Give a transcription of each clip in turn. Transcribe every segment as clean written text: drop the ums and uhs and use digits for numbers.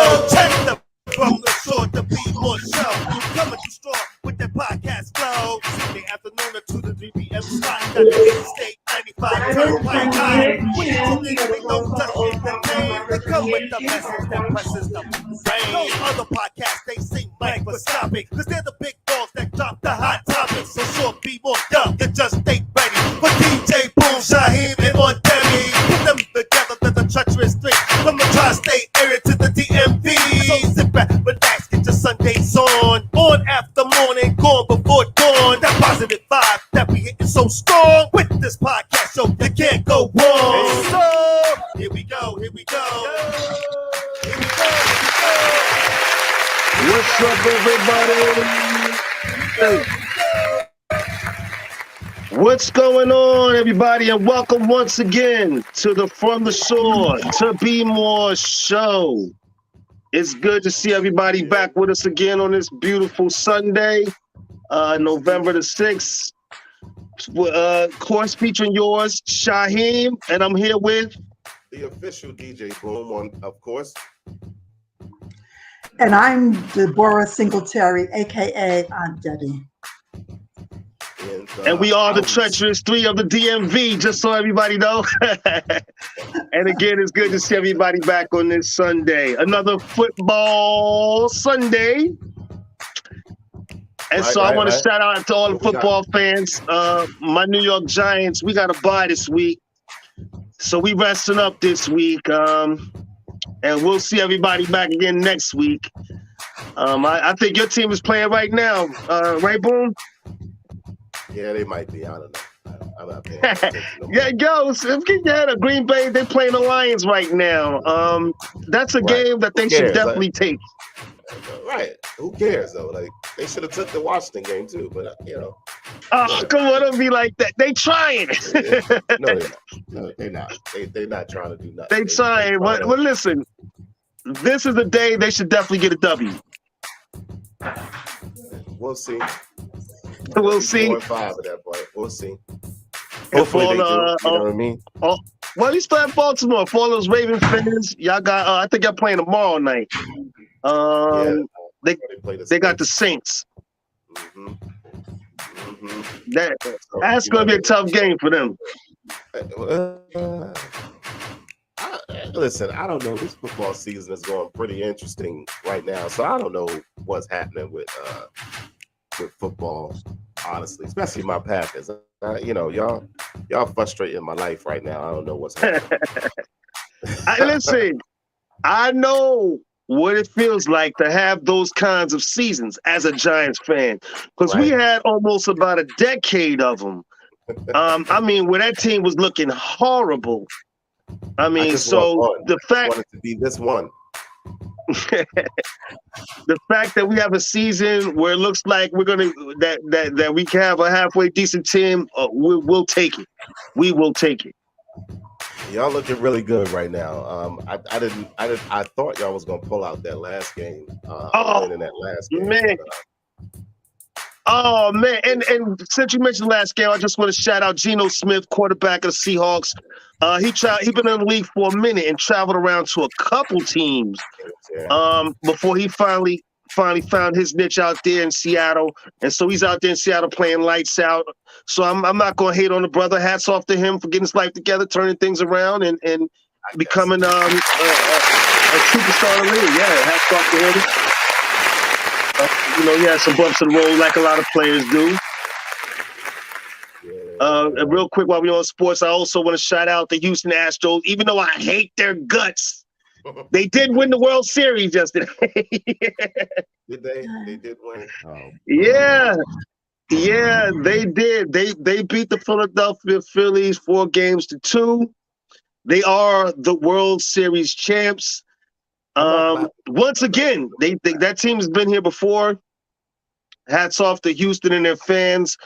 Yo, check the from the shore to be more show. Coming too strong with that podcast flow. Sunday afternoon at 2 to 3 p.m. slot. Got the State 95 Turnpike High. When you tune in, they don't just entertain. They come with the message that presses the brain. Those other podcasts, they seem microscopic. Cause they're the big dogs that drop the hot topics. So sure, be more dumb. You just stay ready for DJ Boom, Shaheem, and on Demi. Put them together, there's a treacherous three. From the tri-state area to the DMV. So sit back, relax, get your Sundays on. On after morning, gone before dawn. That positive vibe that we hitting so strong. With this podcast show, you can't go wrong. So, here we go, here we go. Here we go, here we go. What's up, everybody? Hey. What's going on, everybody, and welcome once again to the From the Shore to Be More show. It's good to see everybody back with us again on this beautiful Sunday, November the 6th. Of course, featuring yours, Shaheem, and I'm here with the official DJ Boom, of course. And I'm Deborah Singletary, aka Aunt Debbie. And we are the treacherous three of the DMV, just so everybody know. And again, it's good to see everybody back on this Sunday. Another football Sunday. And so I want to shout out to all the football fans. My New York Giants, we got a bye this week. So we resting up this week. And we'll see everybody back again next week. I think your team is playing right now. Right, Boom? Yeah, they might be. I don't know. I'm not paying attention no more. Yeah, yo, Green Bay, they're playing the Lions right now. That's a game that they should definitely take. Right. Who cares, though? Like, they should have took the Washington game, too, but, you know. Oh, come on, don't be like that. They trying. No, they're not. No, they're not. They're not trying to do nothing. They trying. But listen, this is the day they should definitely get a W. We'll see. We'll see. 4-5 at that point. We'll see. Hopefully they do. You know what I mean? Well, you still have Baltimore. For all those Ravens fans, y'all got. I think y'all playing tomorrow night. They got the Saints. Mm-hmm. That's gonna be a tough game for them. Listen, I don't know. This football season is going pretty interesting right now, so I don't know what's happening with football, honestly, especially my Packers. You know, y'all frustrating my life right now. I don't know what's happening. Listen, I know what it feels like to have those kinds of seasons as a Giants fan, because we had almost about a decade of them. I mean, where that team was looking horrible. I mean, the fact to be this one. The fact that we have a season where it looks like we're gonna that we can have a halfway decent team, we'll take it. We will take it. Y'all looking really good right now. I thought y'all was gonna pull out that last game. In that last game, man. Oh man, and since you mentioned the last game, I just want to shout out Geno Smith, quarterback of the Seahawks. He been in the league for a minute and traveled around to a couple teams before he finally found his niche out there in Seattle. And so he's out there in Seattle playing lights out. So I'm not going to hate on the brother. Hats off to him for getting his life together, turning things around, and becoming a superstar in the league. Yeah, hats off to him. He had some bumps in the road like a lot of players do. And real quick, while we're on sports, I also want to shout out the Houston Astros. Even though I hate their guts, they did win the World Series yesterday. Did they? They did win. Yeah, they did. They beat the Philadelphia Phillies 4-2. They are the World Series champs. Once again, that team has been here before. Hats off to Houston and their fans.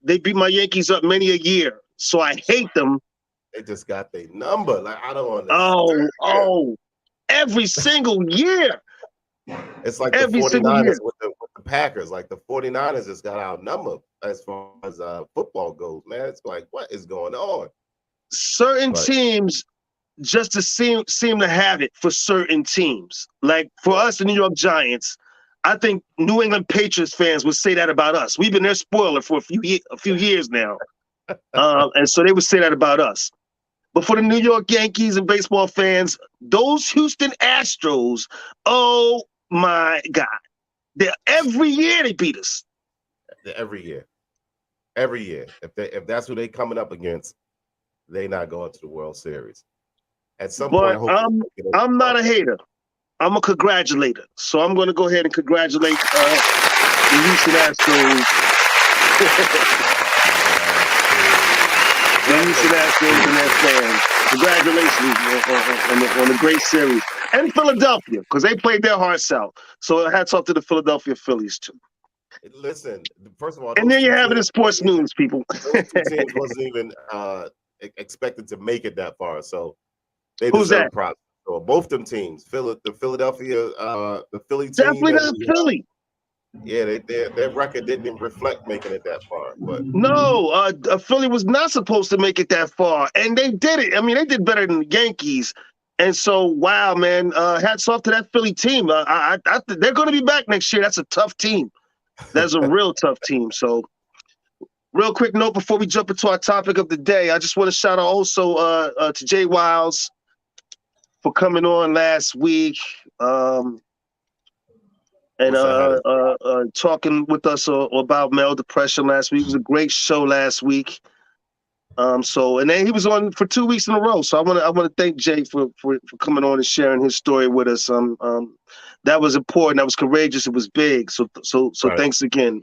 They beat my Yankees up many a year, so I hate them. They just got their number. Like, I don't understand. Every single year. It's like every the 49ers with the Packers. Like, the 49ers just got outnumbered as far as football goes, man. It's like, what is going on? Certain teams just to seem to have it for certain teams. Like for us, the New York Giants, I think New England Patriots fans would say that about us. We've been their spoiler for a few years now, and so they would say that about us. But for the New York Yankees and baseball fans, those Houston Astros, oh my God, every year they beat us. Every year. If that's who they coming up against, they not going to the World Series. At some But point, I'm not a hater. I'm a congratulator. So I'm going to go ahead and congratulate the Houston Astros. The Houston Astros and their fans. Congratulations on the great series. And Philadelphia, because they played their hearts out. So hats off to the Philadelphia Phillies, too. Listen, first of all, and there you have it in sports news, people. Those two teams wasn't even expected to make it that far, so they Who's deserve that? props. So both them teams, the Philadelphia, the Philly team, definitely not Philly. Yeah, their record didn't reflect making it that far. But no, Philly was not supposed to make it that far, and they did it. I mean, they did better than the Yankees. And so, wow, man, hats off to that Philly team. They're going to be back next year. That's a tough team. That's a real tough team. So, real quick note before we jump into our topic of the day, I just want to shout out also to Jay Wiles for coming on last week and talking with us about male depression last week. It was a great show last week. And then he was on for 2 weeks in a row. So I want to thank Jay for coming on and sharing his story with us. That was important. That was courageous. It was big. So right. Thanks again.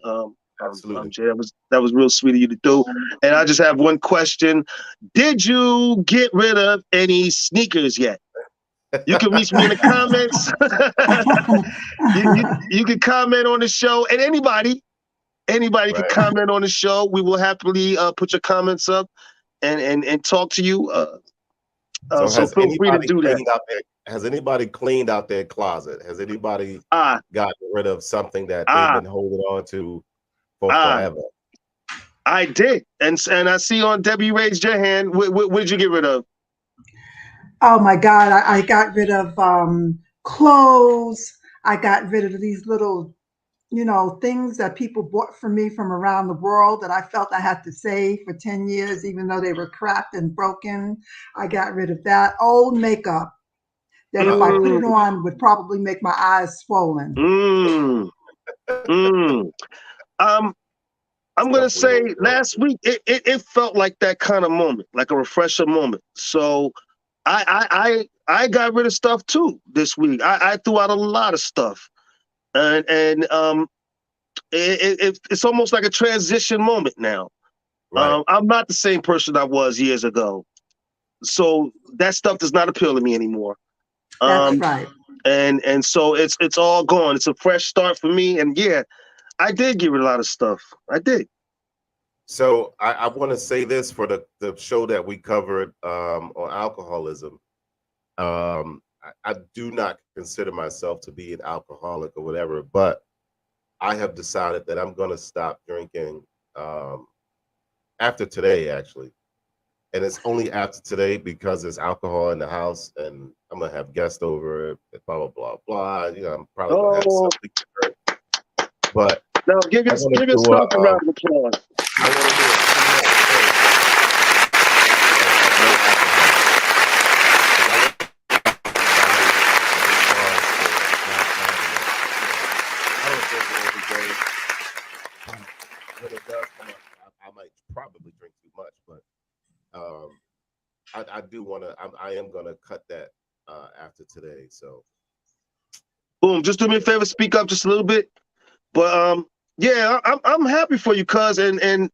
Absolutely. Jay, that was real sweet of you to do. And I just have one question. Did you get rid of any sneakers yet? You can reach me in the comments. you can comment on the show, and anybody right. can comment on the show. We will happily put your comments up and talk to you. So feel free to do that. Has anybody cleaned out their closet? Has anybody gotten rid of something that they've been holding on to for forever? I did, and I see on Debbie raised your hand. What did you get rid of? Oh my God, I got rid of clothes. I got rid of these little, things that people bought for me from around the world that I felt I had to save for 10 years, even though they were cracked and broken. I got rid of that old makeup that if I put it on would probably make my eyes swollen. I'm going to say last week, it felt like that kind of moment, like a refresher moment. So I got rid of stuff too this week. I threw out a lot of stuff, and it's almost like a transition moment now. Right. I'm not the same person I was years ago, so that stuff does not appeal to me anymore. That's right. And so it's all gone. It's a fresh start for me. And yeah, I did get rid of a lot of stuff. I did. So I want to say this for the show that we covered on alcoholism. I do not consider myself to be an alcoholic or whatever, but I have decided that I'm going to stop drinking after today, actually. And it's only after today because there's alcohol in the house and I'm going to have guests over, blah, blah, blah, blah. I'm probably going to have something to drink. But now, give yourself a round of applause. I want to do it. When it does come up, I might probably drink too much, but I do want to. I am going to cut that after today. So, boom! Just do me a favor, speak up just a little bit. But yeah, I'm happy for you, cuz, and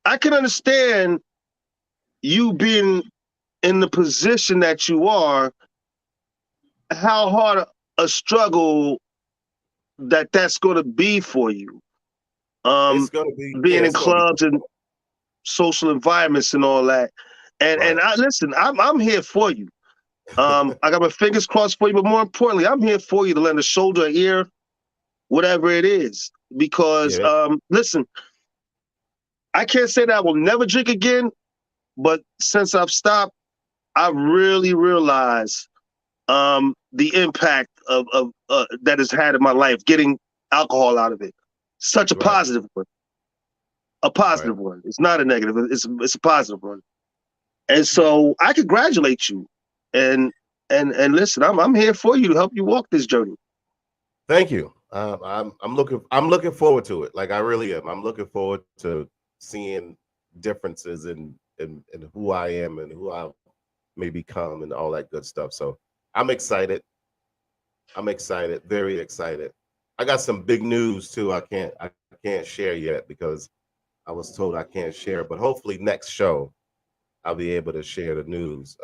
I can understand you being in the position that you are. How hard a struggle that's going to be for you. It's going to be being in clubs and social environments and all that. And and I listen, I'm here for you. I got my fingers crossed for you, but more importantly, I'm here for you to lend a shoulder, an ear, whatever it is. Because listen, I can't say that I will never drink again, but since I've stopped, I really realize the impact of that has had in my life, getting alcohol out of it. Such a Right. positive one. A positive Right. one. It's not a negative. It's a positive one. And so I congratulate you. And listen, I'm here for you to help you walk this journey. Thank you. I'm looking forward to it. Like I really am. I'm looking forward to seeing differences in who I am and who I may become and all that good stuff. So I'm excited. I'm excited, very excited. I got some big news too. I can't share yet because I was told I can't share, but hopefully next show I'll be able to share the news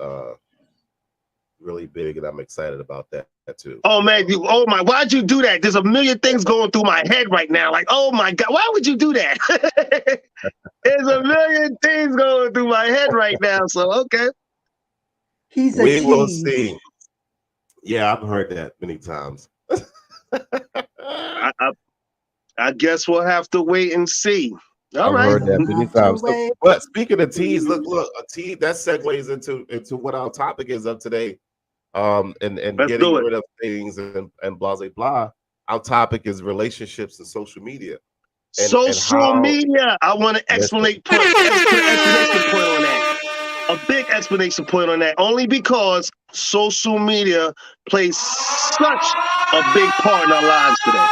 really big, and I'm excited about that too. Oh man, oh my, why'd you do that? There's a million things going through my head right now. Like, oh my God, why would you do that? There's a million things going through my head right now. So okay. He's a We will tease. see. Yeah, I've heard that many times. I guess we'll have to wait and see. All I've right. heard that many Have to times. wait. But speaking of teas, look, a tea that segues into what our topic is of today. And Let's getting do it. rid of things and blah blah blah. Our topic is relationships and social media. And Social how media. I want an listen, explanation point on that. A big explanation point on that. Only because social media plays such a big part in our lives today.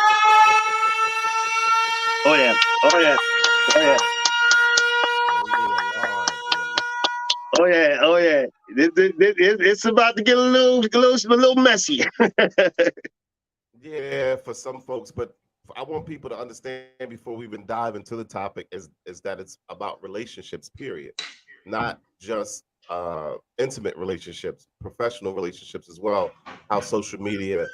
Oh yeah. Oh yeah. Oh yeah. Oh yeah. Oh yeah. It's about to get a little messy. yeah, for some folks, but I want people to understand before we even dive into the topic is that it's about relationships, period, not just intimate relationships, professional relationships as well. How social media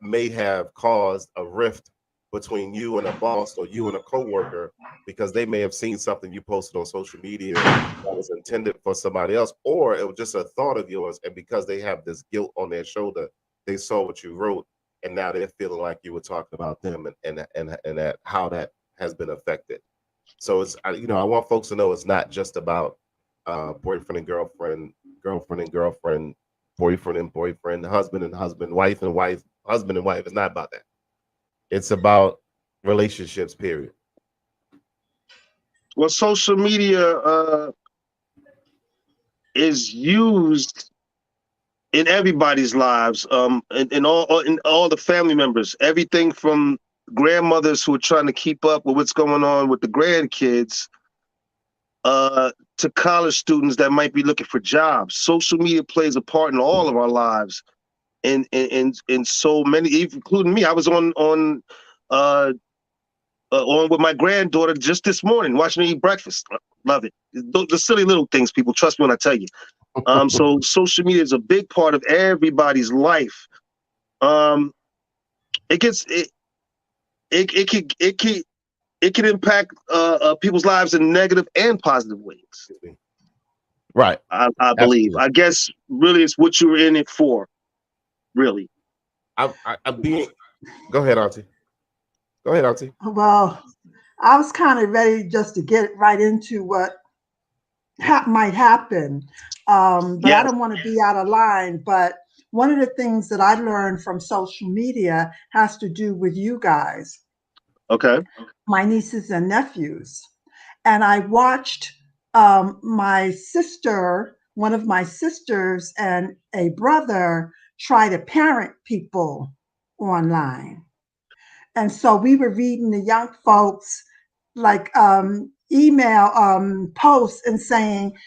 may have caused a rift between you and a boss or you and a coworker because they may have seen something you posted on social media that was intended for somebody else, or it was just a thought of yours, and because they have this guilt on their shoulder, they saw what you wrote and now they're feeling like you were talking about them and that how that has been affected. So it's I want folks to know it's not just about boyfriend and girlfriend, girlfriend and girlfriend, boyfriend and boyfriend, husband and husband, wife and wife, husband and wife. It's not about that. It's about relationships, period. Well, social media is used in everybody's lives, in all the family members, everything from grandmothers who are trying to keep up with what's going on with the grandkids, to college students that might be looking for jobs. Social media plays a part in all of our lives, in so many, including me. I was on with my granddaughter just this morning, watching her eat breakfast. Love it. The silly little things, people. Trust me when I tell you. So social media is a big part of everybody's life. It gets it can impact people's lives in negative and positive ways. Right. I believe. Absolutely. I guess really it's what you're in it for. Really. I'm being. Go ahead, Auntie. Go ahead, Auntie. Well, I was kind of ready just to get right into what might happen, but I Yes. don't want to be out of line. But one of the things that I learned from social media has to do with you guys, Okay. my nieces and nephews. And I watched my sister, one of my sisters, and a brother try to parent people online. And so we were reading the young folks like email posts and saying,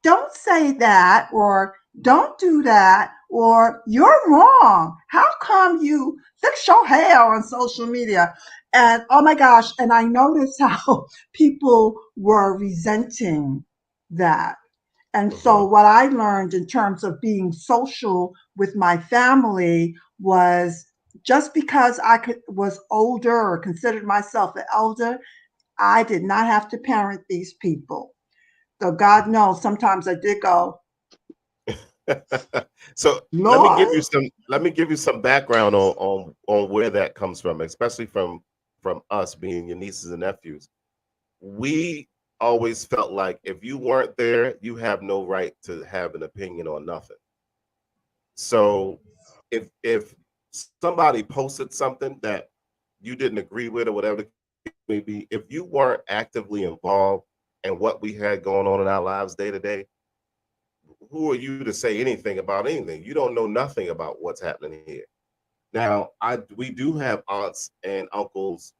don't say that, or don't do that, or you're wrong. How come you fix your hair on social media? And oh my gosh, and I noticed how people were resenting that. And so what I learned in terms of being social with my family was just because was older or considered myself an elder, I did not have to parent these people. So God knows sometimes I did go, So Lord. let me give you some background on where that comes from, especially from us being your nieces and nephews. We always felt like if you weren't there, you have no right to have an opinion on nothing. So if somebody posted something that you didn't agree with or whatever it may be, if you weren't actively involved in what we had going on in our lives day to day, who are you to say anything about anything? You don't know nothing about what's happening here. Now, we do have aunts and uncles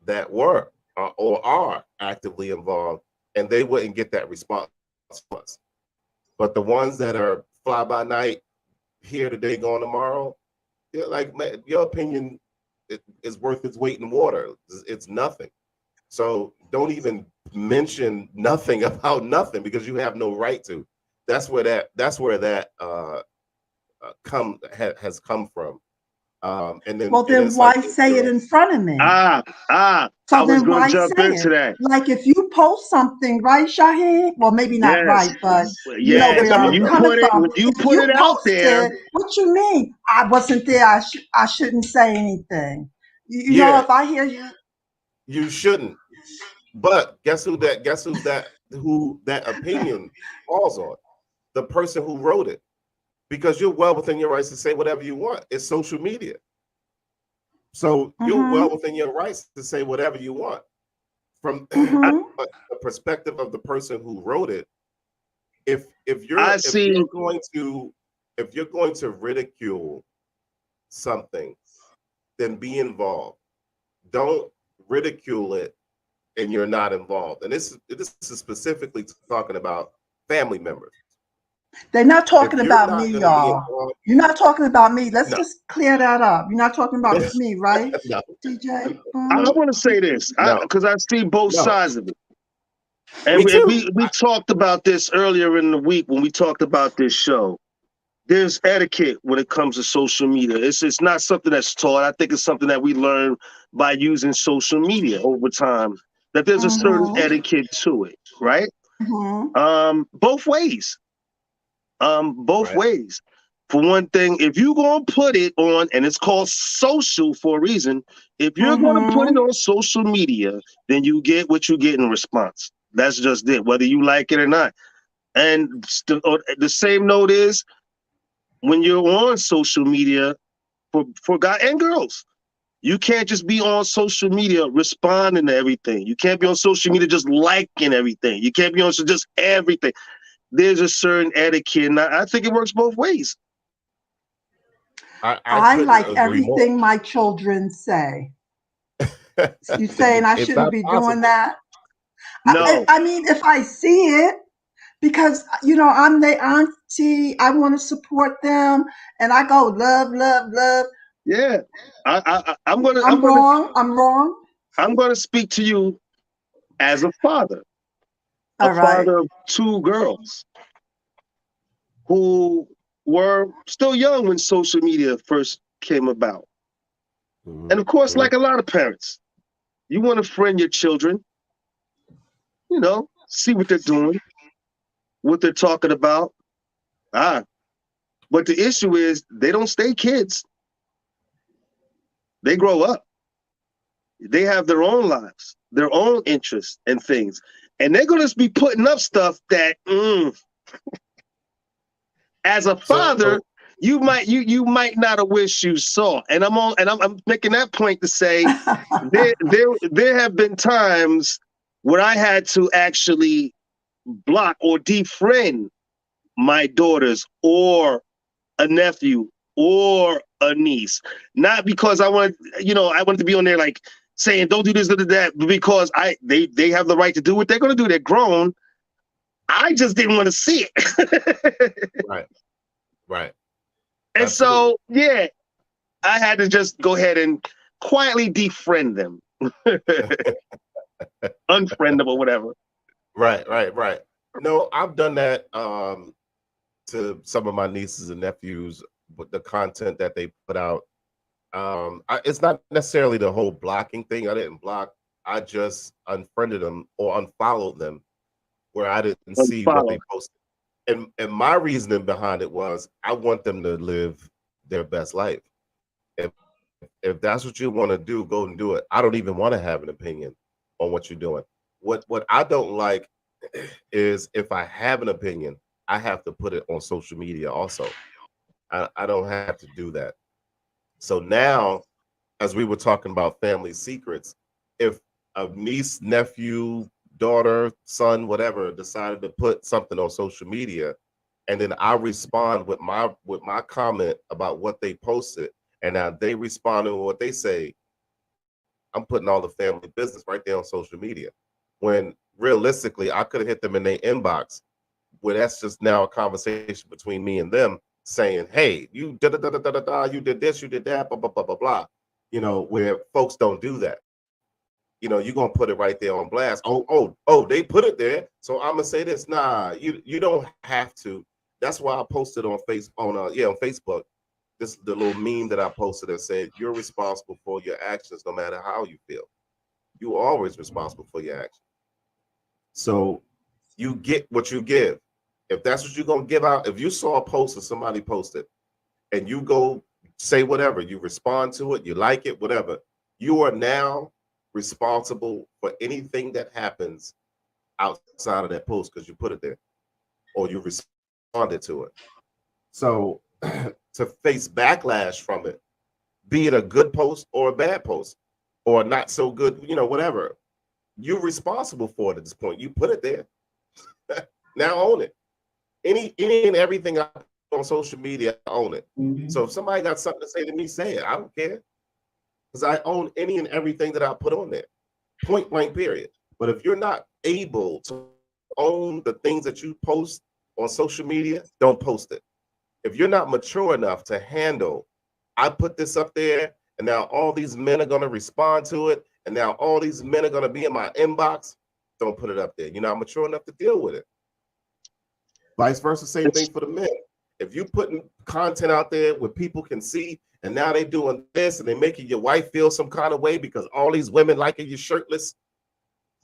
that were or are actively involved, and they wouldn't get that response from us. But the ones that are fly by night, here today, gone tomorrow, they're like, man, your opinion is worth its weight in water. It's nothing. So don't even mention nothing about nothing because you have no right to. That's where that has come from. And then Well, and then it's why like say it in front of me? I So was then going to why jump say into it? that. Like if you post something, right, Shaheen? Well, maybe not Yes, right, but you know yes. where When I'm you coming put it, from. when you If put you it out there, posted, what you mean? I wasn't there. I shouldn't say anything. You know, yeah, if I hear you, you shouldn't. But who that opinion falls on? The person who wrote it. Because you're well within your rights to say whatever you want. It's social media. So you're well mm-hmm, within your rights to say whatever you want. From mm-hmm, the perspective of the person who wrote it, if I you're see. if you're going to ridicule something, then be involved. Don't ridicule it and you're not involved. And this is specifically talking about family members. they're not If talking you're about not me, going to be y'all. involved, You're not talking about me. Let's no, just clear that up. You're not talking about me, right, no, DJ? I Mm-hmm. want to say this no, because I see both no. sides of it, and Me too. we talked about this earlier in the week when we talked about this show. There's etiquette when it comes to social media. It's not something that's taught. I think it's something that we learn by using social media over time. That there's a certain Mm-hmm. etiquette to it, right? Mm-hmm. Both ways. Both Right. ways. For one thing, if you're gonna put it on, and it's called social for a reason, if you're gonna put it Mm-hmm. on social media, then you get what you get in response. That's just it, whether you like it or not. And the same note is when you're on social media for guys and girls, you can't just be on social media responding to everything. You can't be on social media just liking everything. You can't be on just everything. There's a certain etiquette, and I think it works both ways. I I couldn't like agree more. everything my children say. You saying I It's shouldn't not be doing possible. that? I, No, I mean, if I see it, because you know I'm their auntie, I want to support them, and I go love, love, love. yeah, I'm gonna I'm wrong. I'm wrong. speak to you as a All right. father of two girls who were still young when social media first came about. And of course, Mhm. like a lot of parents, you want to friend your children, see what they're doing, what they're talking about. Ah, but the issue is they don't stay kids. They grow up. They have their own lives, their own interests and things. And they're going to be putting up stuff that, as a So father, you might not have wished you saw. And I'm making that point to say there have been times where I had to actually block or defriend my daughters or a nephew or a niece, not because I wanted to be on there like saying don't do this, do that, but because they have the right to do what they're going to do. They're grown. I just didn't want to see it. right, right, And absolutely. so, yeah, I had to just go ahead and quietly defriend them, unfriend them or whatever. Right, right, right. No, I've done that to some of my nieces and nephews with the content that they put out. It's not necessarily the whole blocking thing. I didn't block. I just unfriended them or unfollowed them where I didn't see what Unfollow. they posted. And my reasoning behind it was I want them to live their best life. If if that's what you want to do, go and do it. I don't even want to have an opinion on what you're doing. what I don't like is if I have an opinion, I have to put it on social media also. I don't have to do that. So now, as we were talking about family secrets, if a niece, nephew, daughter, son, whatever, decided to put something on social media, and then I respond with my comment about what they posted, and now they respond with what they say, I'm putting all the family business right there on social media. When realistically, I could have hit them in their inbox, where that's just now a conversation between me and them, saying, "Hey, you da da da da da da, you did this, you did that, blah blah blah blah blah." You know, where folks don't do that. You know, you're gonna put it right there on blast. Oh, they put it there, so I'm gonna say this. Nah, you don't have to. That's why I posted on on Facebook, this the little meme that I posted that said, "You're responsible for your actions, no matter how you feel. You are always responsible for your actions." So you get what you give. If that's what you're gonna give out, if you saw a post or somebody posted, and you go say whatever, you respond to it, you like it, whatever, you are now responsible for anything that happens outside of that post because you put it there or you responded to it. So to face backlash from it, be it a good post or a bad post or not so good, whatever, you're responsible for it at this point. You put it there. Now own it. Any and everything I put on social media, I own it. So if somebody got something to say to me, say it. I don't care. Because I own any and everything that I put on there. Point blank, period. But if you're not able to own the things that you post on social media, don't post it. If you're not mature enough to handle, I put this up there, and now all these men are going to respond to it, and now all these men are going to be in my inbox, don't put it up there. You're not mature enough to deal with it. Vice versa, same thing for the men. If you putting content out there where people can see, and now they doing this, and they making your wife feel some kind of way because all these women liking your shirtless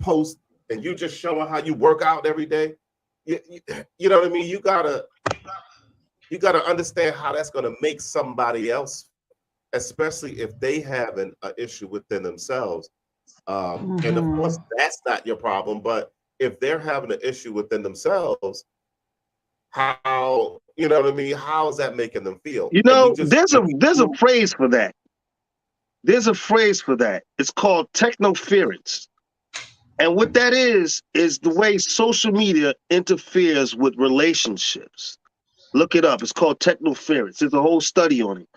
post, and you just showing how you work out every day, you know what I mean? You gotta understand how that's gonna make somebody else, especially if they have an issue within themselves. And of course, that's not your problem. But if they're having an issue within themselves, how, you know what I mean? How is that making them feel? There's a phrase for that. There's a phrase for that. It's called technoference. And what that is the way social media interferes with relationships. Look it up. It's called technoference. There's a whole study on it.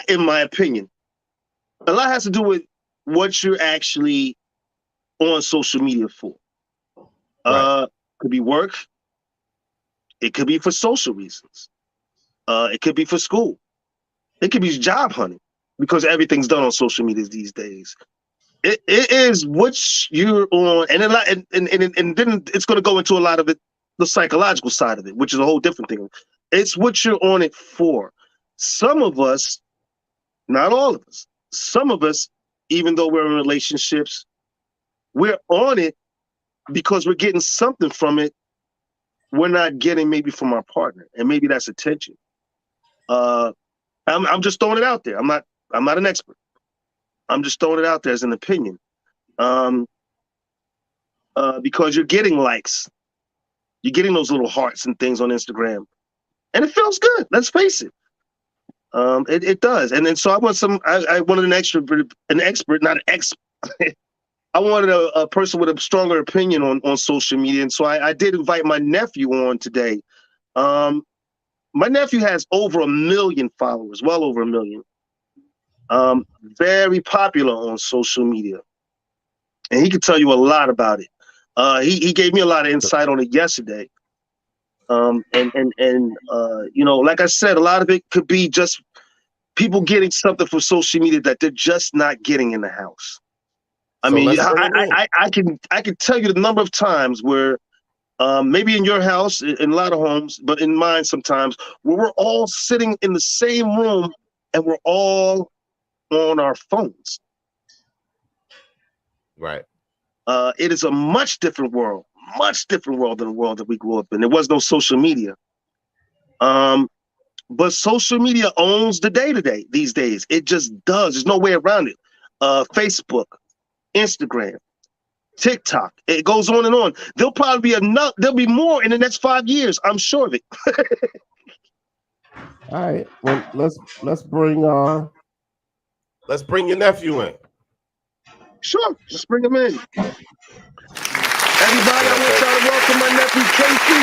In my opinion, a lot has to do with what you're actually on social media for. Right. Could be work. It could be for social reasons. It could be for school. It could be job hunting because everything's done on social media these days. It is what you're on, and then it's going to go into a lot of it, the psychological side of it, which is a whole different thing. It's what you're on it for. Some of us, not all of us, some of us, even though we're in relationships, we're on it because we're getting something from it we're not getting maybe from our partner, and maybe that's attention. I'm just throwing it out there. I'm not an expert. I'm just throwing it out there as an opinion. Because you're getting likes, you're getting those little hearts and things on Instagram, and it feels good. Let's face it. It does. And then so I want I wanted an expert, not an ex. I wanted a person with a stronger opinion on social media, and so I did invite my nephew on today. My nephew has over 1 million followers, well over 1 million. Very popular on social media, and he could tell you a lot about it. He gave me a lot of insight on it yesterday. Like I said, a lot of it could be just people getting something from social media that they're just not getting in the house. I can tell you the number of times where maybe in your house, in a lot of homes, but in mine sometimes, where we're all sitting in the same room and we're all on our phones. Right. It is a much different world than the world that we grew up in. There was no social media. But social media owns the day-to-day these days. It just does. There's no way around it. Facebook, Instagram, TikTok. It goes on and on. There'll probably be enough. There'll be more in the next 5 years. I'm sure of it. All right. Well, let's bring your nephew in. Sure, let's bring him in. Everybody, I want y'all to welcome my nephew Casey.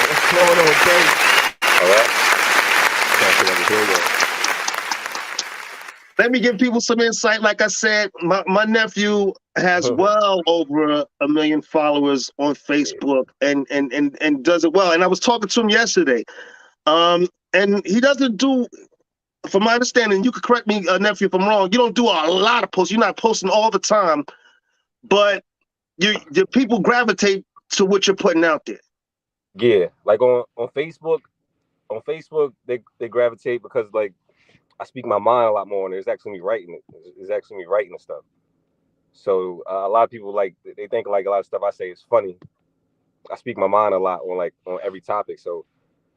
What's going on, Casey? All right. Let me give people some insight. Like I said, my nephew has well over 1 million followers on Facebook and does it well. And I was talking to him yesterday. And he doesn't do, from my understanding, you could correct me, nephew, if I'm wrong, you don't do a lot of posts. You're not posting all the time, but your people gravitate to what you're putting out there. Yeah, like on Facebook, they gravitate because like I speak my mind a lot more, and it's actually me writing it. It's actually me writing the stuff. So a lot of people like they think like a lot of stuff I say is funny. I speak my mind a lot on every topic, so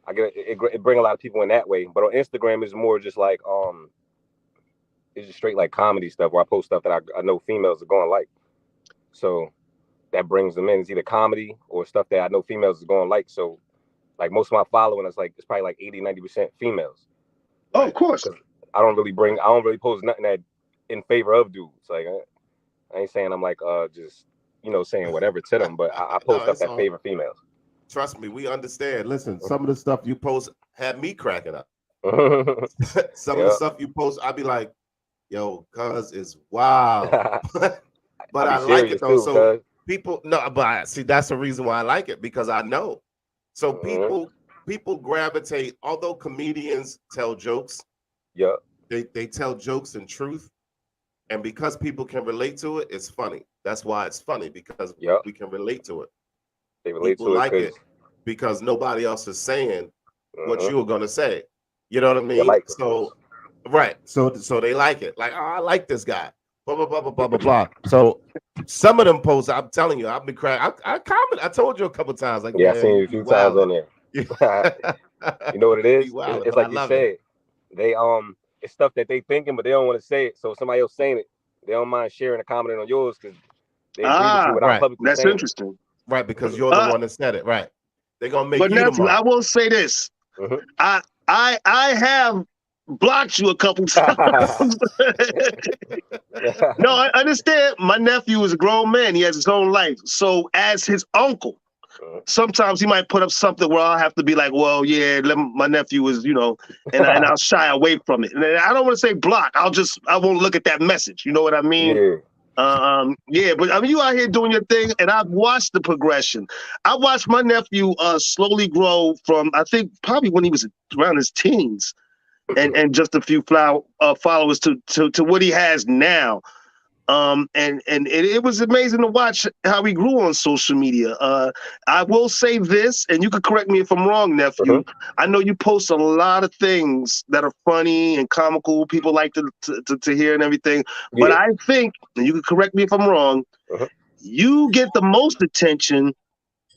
I get it bring a lot of people in that way. But on Instagram, it's more just like it's just straight like comedy stuff where I post stuff that I know females are going to like. So that brings them in. It's either comedy or stuff that I know females are going to like. So like most of my following is like it's probably like 80-90% females. Oh, of course. I don't really post nothing that in favor of dudes. Like I ain't saying I'm like just saying whatever to them, but I post stuff that favor females. Trust me, we understand. Listen, some of the stuff you post had me cracking up. Some of the stuff you post, I'd be like, yo, cuz is wild. But I like it though. So people but see that's the reason why I like it, because I know. So people gravitate, although comedians tell jokes. Yeah. They tell jokes in truth. And because people can relate to it, it's funny. That's why it's funny, because we can relate to it. They relate people to like it because nobody else is saying what you were gonna say. You know what I mean? Like so right. So they like it. Like, oh, I like this guy. Blah blah blah blah blah blah blah. So some of them posts, I'm telling you, I've been crying. I comment. I told you a couple times. Like, I've seen you a few times on there. You know what it is? It's like you said. They it's stuff that they thinking, but they don't want to say it. So if somebody else saying it, they don't mind sharing a comment on yours because they agree with you without publicly that's saying interesting. It. Right, because you're the one that said it. Right. They're gonna make you nephew, I will say this. I have blocked you a couple times. No, I understand. My nephew is a grown man. He has his own life. So as his uncle, sometimes he might put up something where I'll have to be like, well, yeah, my nephew is, and I'll shy away from it. And I don't want to say block. I won't look at that message. You know what I mean? Yeah. But I mean, you out here doing your thing, and I've watched the progression. I watched my nephew slowly grow from, I think, probably when he was around his teens, and just a few followers to what he has now. And it was amazing to watch how he grew on social media. I will say this, and you can correct me if I'm wrong, nephew. I know you post a lot of things that are funny and comical. People like to hear and everything. But I think, and you can correct me if I'm wrong, you get the most attention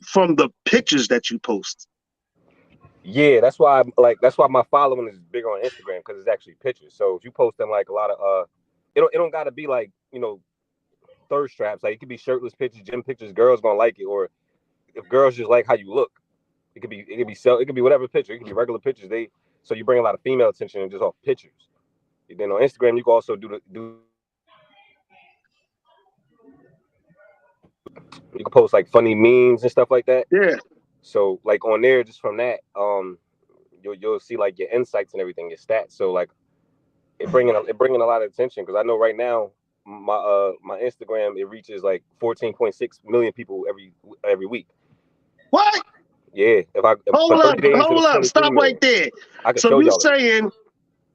from the pictures that you post. Yeah, that's why my following is bigger on Instagram, because it's actually pictures. So if you post them like a lot of it don't gotta be like, thirst traps. Like it could be shirtless pictures, gym pictures, girls gonna like it. Or if girls just like how you look, it could be whatever picture. It could be regular pictures. So you bring a lot of female attention just off pictures. And then on Instagram you can also do you can post like funny memes and stuff like that. Yeah. So like on there, just from that, you'll see like your insights and everything, your stats. So like it bringing a lot of attention, because I know right now my Instagram, it reaches like 14.6 million people every week. What? Yeah. Hold up, stop right there. So you're saying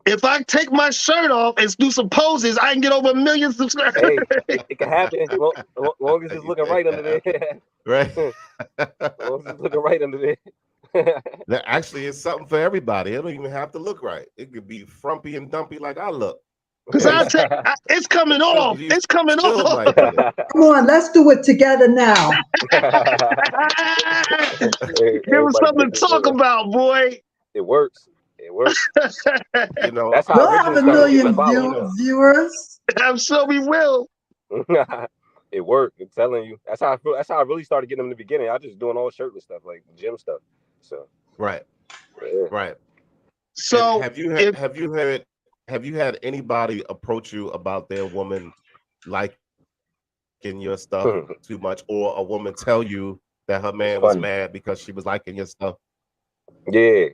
if I take my shirt off and do some poses, I can get over 1 million subscribers? Hey, it can happen as long as it's looking right under there. Right. As long as it's looking right under there. That actually is something for everybody. It don't even have to look right. It could be frumpy and dumpy like I look. Because it's coming off. It's coming off. Come on, let's do it together now. Give us something to talk about, boy. It works. You know, that's how we'll have 1 million viewers. I'm sure we will. It worked. I'm telling you. That's how I feel. That's how I really started getting them in the beginning. I just doing all shirtless stuff, like gym stuff. So Right. yeah. Right. And So if have you had anybody approach you about their woman liking your stuff too much, or a woman tell you that her man was funny. mad because she was liking your stuff? Yeah.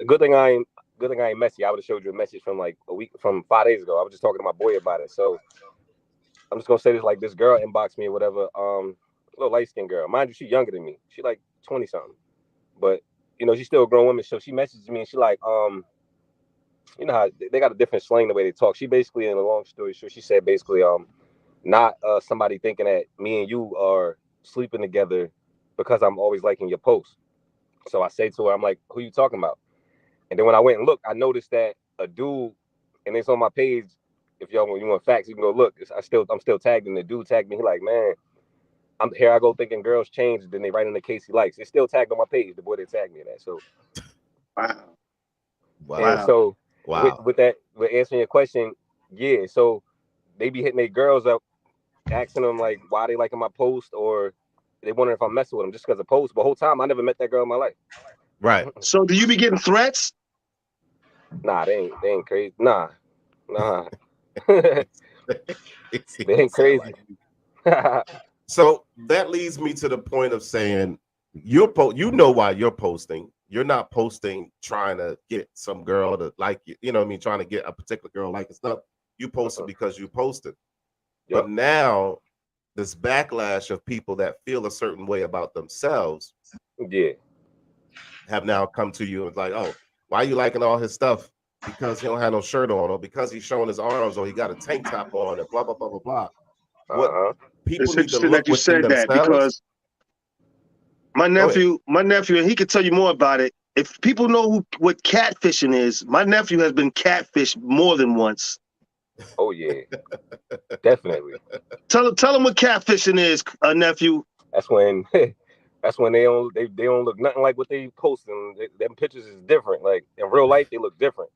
Good thing I ain't messy. I would have showed you a message from 5 days ago. I was just talking to my boy about it. So I'm just gonna say this, like, this girl inboxed me or whatever, little light skinned girl. Mind you, she younger than me. She like 20 something. But she's still a grown woman. So she messaged me and she like, you know how they got a different slang the way they talk. She basically, in a long story short, she said basically, not somebody thinking that me and you are sleeping together because I'm always liking your posts. So I say to her, I'm like, who you talking about? And then when I went and looked, I noticed that a dude, and it's on my page. If you want facts, you can go look. I'm still tagged, and the dude tagged me. He like, man, I go thinking girls change. Then they write in the case he likes. It's still tagged on my page. The boy that tagged me in that. So and so with answering your question, yeah. So they be hitting their girls up, asking them like why they liking my post, or they wondering if I'm messing with them just because of post. But the whole time I never met that girl in my life. Right. So do you be getting threats? Nah, they ain't crazy. Nah. They ain't crazy. So that leads me to the point of saying you know why you're posting. You're not posting trying to get some girl to like you. You know what I mean? Trying to get a particular girl like stuff. You posted because you posted. Yep. But now this backlash of people that feel a certain way about themselves, have now come to you and like, oh, why are you liking all his stuff? Because he don't have no shirt on, or because he's showing his arms, or he got a tank top on, and blah blah blah blah blah. What people It's need to interesting look that you within said that, themselves. because my nephew, and he could tell you more about it. If people know what catfishing is, my nephew has been catfished more than once. Oh yeah, definitely. Tell him what catfishing is, nephew. That's when they don't look nothing like what they posting. Them pictures is different. Like in real life, they look different.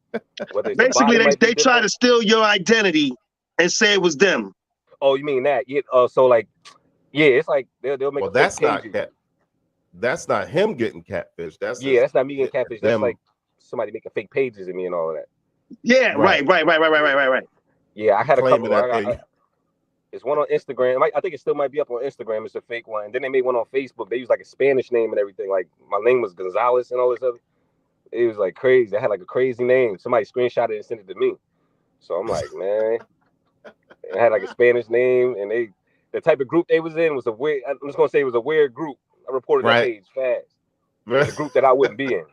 Basically, they try to steal your identity and say it was them. Oh, you mean that? Yeah. So like, yeah, it's like they'll make. Well, that's not that's not him getting catfish. That's not me getting catfish. That's like somebody making fake pages of me and all of that. Yeah, right. Yeah, I had a couple. That it's one on Instagram. I think it still might be up on Instagram. It's a fake one. And then they made one on Facebook. They used like a Spanish name and everything. Like my name was Gonzalez and all this other. It was like crazy. I had like a crazy name. Somebody screenshot it and sent it to me. So I'm like, man, I had like a Spanish name, and the type of group they was in was a weird. I'm just gonna say it was a weird group. I reported that page fast. It was a group that I wouldn't be in.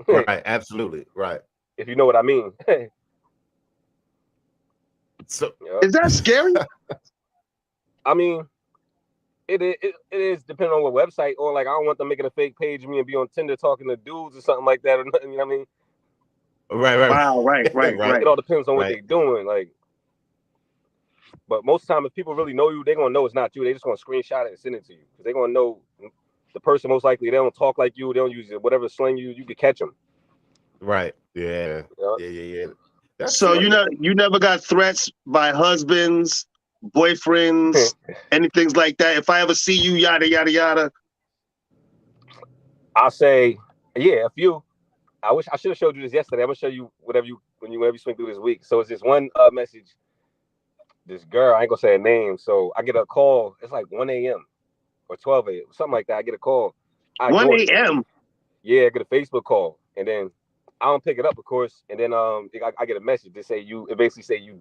Right, absolutely, right. If you know what I mean. So is that scary? I mean, it is depending on what website, or like I don't want them making a fake page of me and be on Tinder talking to dudes or something like that, or nothing. You know what I mean? Right. Wow, right. It all depends on what they're doing. Like, but most of the time, if people really know you, they're gonna know it's not you. They just gonna screenshot it and send it to you. They're gonna know the person most likely. They don't talk like you. They don't use whatever slang you could catch them. Right. Yeah. That's so you never got threats by husbands, boyfriends, anything like that. If I ever see you, yada yada yada. I'll say, yeah, a few. I wish I should have showed you this yesterday. I'm gonna show you whenever you swing through this week. So it's this one message. This girl, I ain't gonna say her name. So I get a call. It's like 1 a.m. or 12 a.m. something like that. I get a call. 1 a.m. Yeah, I get a Facebook call, and then I don't pick it up, of course. And then I get a message to say it basically say you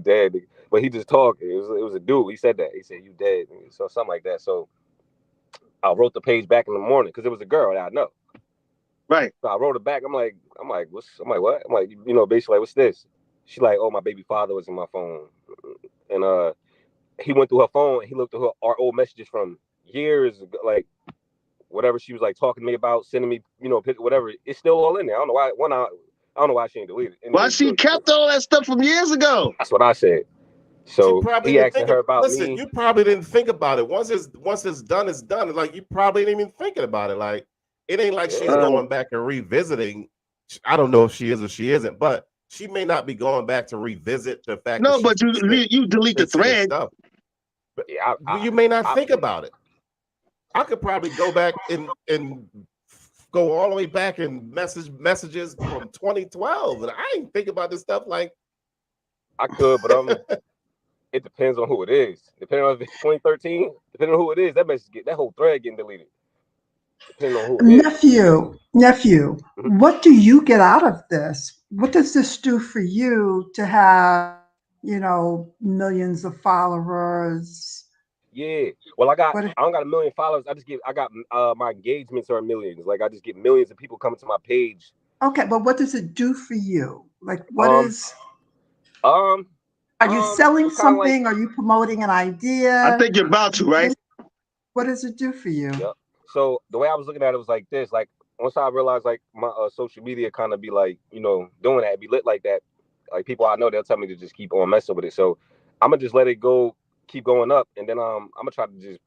dead, But he just talked. It was a dude. He said that. He said you dead, so something like that. So I wrote the page back in the morning because it was a girl that I know. Right. So I wrote it back. I'm like, what? I'm like, basically, like, what's this? She like, oh, my baby father was in my phone, and he went through her phone and he looked through our old messages from years ago, like whatever she was like talking to me about, sending me, whatever. It's still all in there. I don't know why. I don't know why she ain't deleted it. Why she kept all that stuff from years ago? That's what I said. So he asking her about me. You probably didn't think about it. Once it's done, it's done. Like you probably didn't even thinking about it. Like it ain't like she's going back and revisiting. I don't know if she is or she isn't, but she may not be going back to revisit the fact No, that but you delete the sensitive thread. stuff. But Yeah, you may not think about it. I could probably go back and go all the way back and messages from 2012, and I ain't think about this stuff like I could, but it depends on who it is. Depending on if it's 2013, depending on who it is, that whole thread getting deleted. Depending on who it is. Nephew, Mhm. what do you get out of this? What does this do for you to have, millions of followers? Yeah. Well, I What? don't got a million followers. I got my engagements are millions. Like I just get millions of people coming to my page. Okay, but what does it do for you? Like, what Um, is? um, Are you selling it's kind of like, something? Are you promoting an I idea? think you're about to, right? What does it do for you? yeah. So the way I was looking at it was like this. Like once I realized like my social media kind of be like, doing that, be lit like that. Like people I know, they'll tell me to just keep on messing with it. So I'm gonna just let it go, keep going up, and then I'm gonna try to just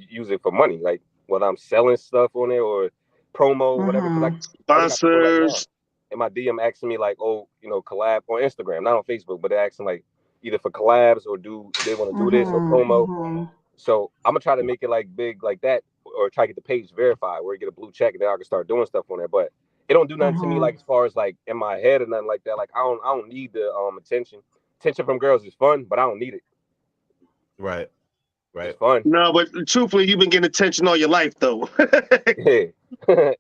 use it for money. Like whether I'm selling stuff on it or promo, whatever. Because Mm-hmm. I already got people right now Sponsors. in my DM asking me like, oh, collab on Instagram, not on Facebook, but they're asking like either for collabs or do they want to do this or Mm-hmm. promo. Mm-hmm. So I'm gonna try to make it like big like that, or try to get the page verified, where you get a blue check, and then I can start doing stuff on there. But it don't do nothing to me Mm-hmm. like as far as like in my head or nothing like that. Like I don't need the attention. Attention from girls is fun, but I don't need it. right. It's fun. No, but truthfully, you've been getting attention all your life, though. Yeah.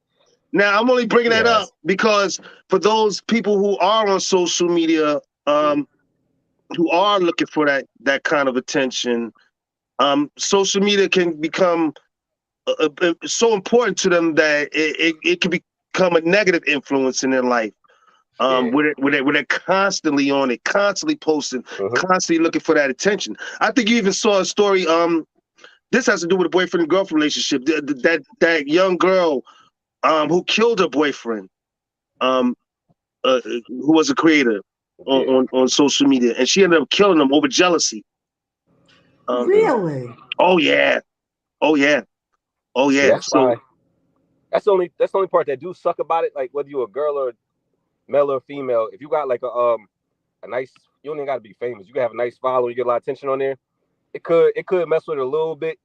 Now, I'm only bringing that Yes. up because for those people who are on social media, who are looking for that kind of attention, social media can become so important to them that it can become a negative influence in their life. Yeah. Where they're constantly on it, constantly posting, Mhm. constantly looking for that attention. I think you even saw a story. This has to do with a boyfriend and girlfriend relationship. That young girl who killed her boyfriend, who was a creator Yeah. on social media, and she ended up killing him over jealousy. Mm. Really? Oh yeah, oh yeah, oh See, yeah. that's So why. That's the only part that do suck about it. Like whether you're a girl or male or female, if you got like a nice, you don't even gotta be famous. You can have a nice following, you get a lot of attention on there. It could mess with it a little bit.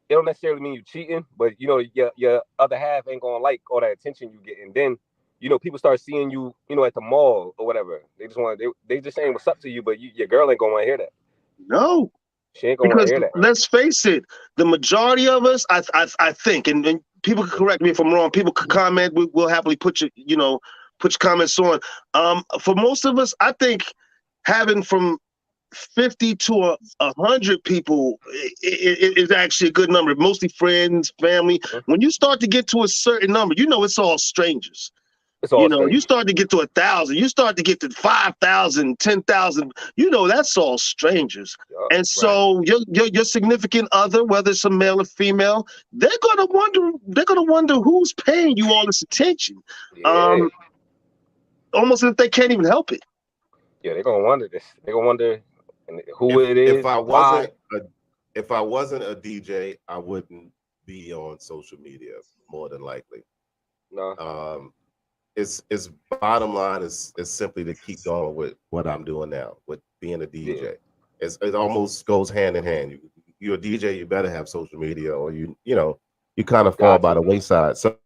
It don't necessarily mean you cheating, but your other half ain't gonna like all that attention you get, and then people start seeing you, at the mall or whatever. They just want they just saying what's up to you, but your girl ain't gonna want to hear that. no, She ain't gonna want to because hear that. let's face it, the majority of us, I think, and people can correct me if I'm wrong. People can comment. We'll happily put your comments on. For most of us, I think having from 50 to 100 people is actually a good number. Mostly friends, family. Mhm. When you start to get to a certain number, it's all strangers. It's all You strangers. start to get to 1,000, you start to get to 5,000, 10,000. That's all strangers. Yup. And so your significant other, whether it's a male or female, they're gonna wonder who's paying you all this attention. Yeah. Almost as if they can't even help it. Yeah, they're gonna wonder this. They're gonna wonder who If it if is, I why. wasn't a DJ, I wouldn't be on social media more than likely. No. It's bottom line is simply to keep going with what I'm doing now with being a DJ. Yeah. It almost goes hand in hand. You're a DJ, you better have social media, or you kind of fall Got by to. the wayside. So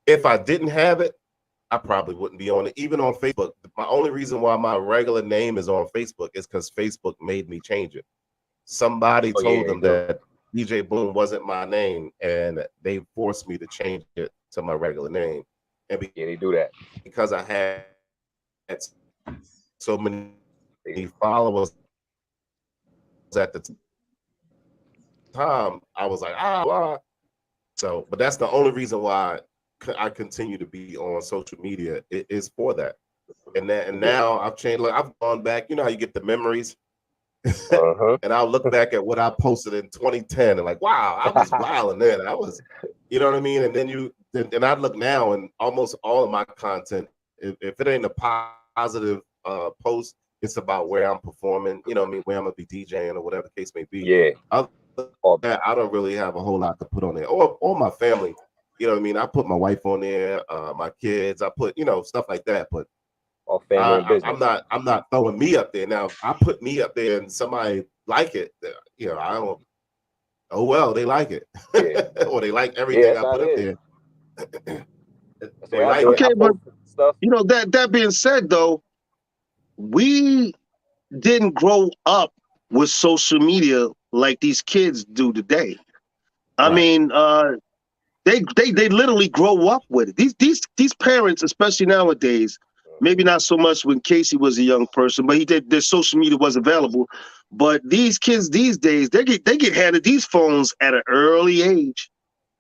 if I didn't have it, I probably wouldn't be on it. Even on Facebook, my only reason why my regular name is on Facebook is because Facebook made me change it. Somebody Oh yeah, told they them do. that DJ Boom wasn't my name, and they forced me to change it to my regular name. And Yeah, they do that. because I had so many They, followers at the time, I was like, blah. So, but that's the only reason why I continue to be on social media. It is for that. And now I've changed. Like I've gone back. You know how you get the memories, uh-huh. and I'll look back at what I posted in 2010 and like, wow, I was wilding then. I was, you know what I mean? And then I look now, and almost all of my content, if it ain't a positive post, it's about where I'm performing. You know what I mean? Where I'm gonna be DJing or whatever the case may be. Yeah. Other than that, I don't really have a whole lot to put on there, or my family. You know what I mean? I put my wife on there, my kids. I put stuff like that, but All family and business. I'm not throwing me up there. Now, if I put me up there and somebody like it, you know, I don't. Oh well, they like it, Yeah. or they like everything that's I how put it up is. there. That's the They way I like do it. it. Okay, I but post stuff. you know that being said, though, we didn't grow up with social media like these kids do today. I Right. mean, they literally grow up with it. These parents, especially nowadays, maybe not so much when Casey was a young person, but their social media was available. But these kids these days, they get handed these phones at an early age.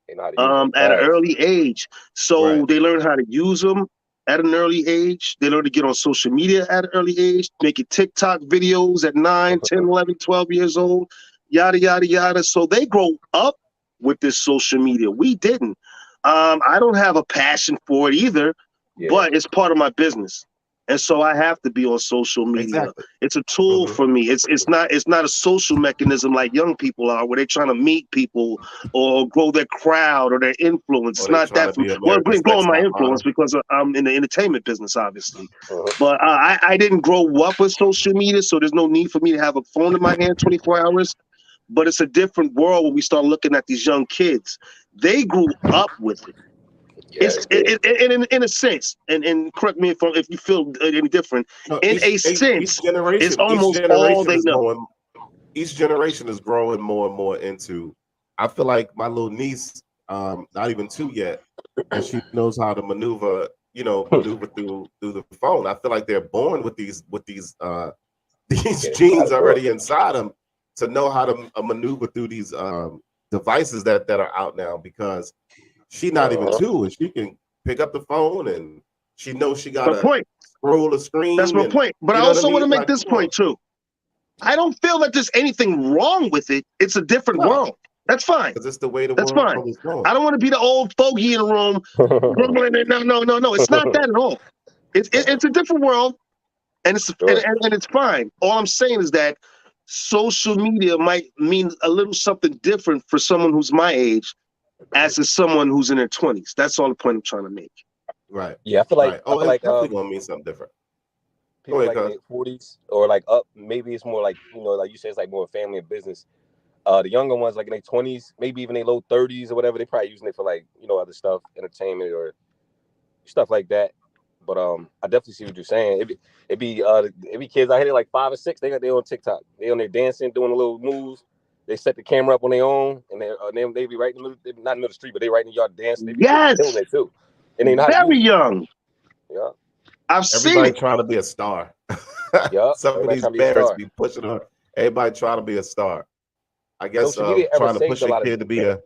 They know how to use them At an fast. early age. So Right. they learn how to use them at an early age. They learn to get on social media at an early age, making TikTok videos at 9, 10, 11, 12 years old, yada, yada, yada. So they grow up with this social media. We didn't. I don't have a passion for it either, Yeah. but it's part of my business. And so I have to be on social media. Exactly. It's a tool Mhm. for me. It's not a social mechanism like young people are, where they're trying to meet people or grow their crowd or their influence. Or It's they not trying that to for me. be Well, America's growing Next my Top influence Model. because I'm in the entertainment business, obviously. Mhm. But I didn't grow up with social media, so there's no need for me to have a phone in my hand 24 hours. But it's a different world when we start looking at these young kids. They grew up with it. Yeah. In a sense, and correct me if you feel any different. No, In a sense, it's almost all they know. Each generation is growing more and more into. I feel like my little niece, not even 2 yet, and she knows how to maneuver. You know, maneuver through the phone. I feel like they're born with these these genes already inside them to know how to maneuver through these devices that are out now, because she's not even 2 and she can pick up the phone and she knows she My gotta point. scroll the That's screen, my and point. But I you know what I also want mean? to make Like, this come on. point too. I don't feel that there's anything wrong with it. It's a different No, world. That's fine. because it's the way the That's world fine. is going. I don't want to be the old fogey in the room. No. It's not that at all. It's a different world, and it's fine. All I'm saying is that social media might mean a little something different for someone who's my age, as is someone who's in their 20s. That's all the point I'm trying to make. Right. Yeah, I feel like Right. Oh, it's definitely gonna mean something different. Go people ahead, like in cuz. their 40s or like up, maybe it's more like, like you said, it's like more family and business. The younger ones, like in their 20s, maybe even their low 30s or whatever, they probably using it for like, other stuff, entertainment or stuff like that. But I definitely see what you're saying. It be kids out here like 5 or 6. They on TikTok. They on there dancing, doing a little moves. They set the camera up on their own, and they be right in the middle, not in the middle of the street, but they right in the yard dancing. They be killing Yes, it too, and they know how to very use it. young. Yeah, I've seen Everybody it. trying to be a star. yeah. Some of Everybody these trying to be a parents star. be pushing her. Everybody trying to be a star. I guess Social media ever trying to saved push a a lot of kid to dudes, be though.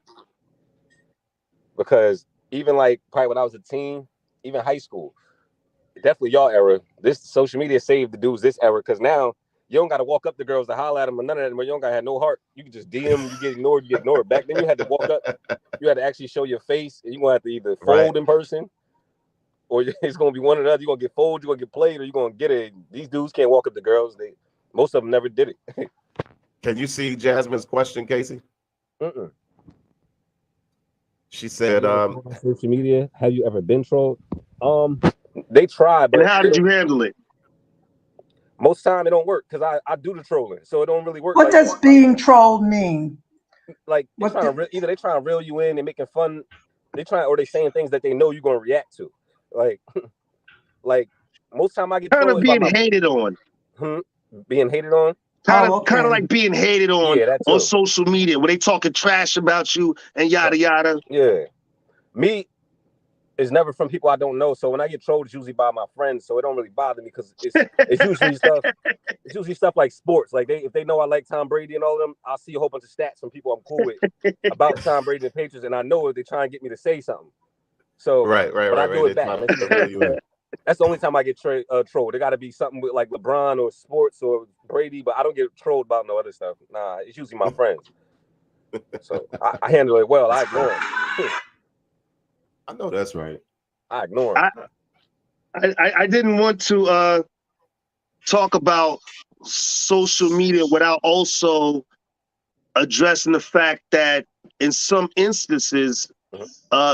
Because even like probably when I was a teen, even high school, definitely y'all era, this social media saved the dudes this era, because now you don't got to walk up to girls to holler at them or none of that. But you don't got to have no heart. You can just DM, you get ignored. Back then you had to walk up, you had to actually show your face, and you're gonna have to either fold in person, or it's gonna be one or the other. You're gonna get folded, you're gonna get played, or you're gonna get it. These dudes can't walk up to girls. Most of them never did it. Can you see Jasmine's question, Casey? Mm-mm. She said, Social media, have you ever been trolled? They try, And but how did you handle it? most time it don't work, because I do the trolling, so it don't really work. What Like does being trolled mean? like they What trying to either they trying to reel you in, they making fun, or they saying things that they know you're gonna react to, like like most time I get Kind trolled of is about being hated on. being hated on. Kind okay. of like being hated on Yeah, that too. social media, where they talking trash about you and yada yada. Yeah, me is never from people I don't know. So when I get trolled, it's usually by my friends. So it don't really bother me, because it's usually stuff. It's usually stuff like sports. Like if they know I like Tom Brady and all of them, I'll see a whole bunch of stats from people I'm cool with about Tom Brady and the Patriots, and I know they try and get me to say something. So right. but I do it They back. trying to reel you in. That's the only time I get trolled. It got to be something with like LeBron or sports or Brady, but I don't get trolled about no other stuff. Nah, it's usually my friends. So I handle it well. I ignore them. I know that's right. I ignore them. I didn't want to talk about social media without also addressing the fact that in some instances,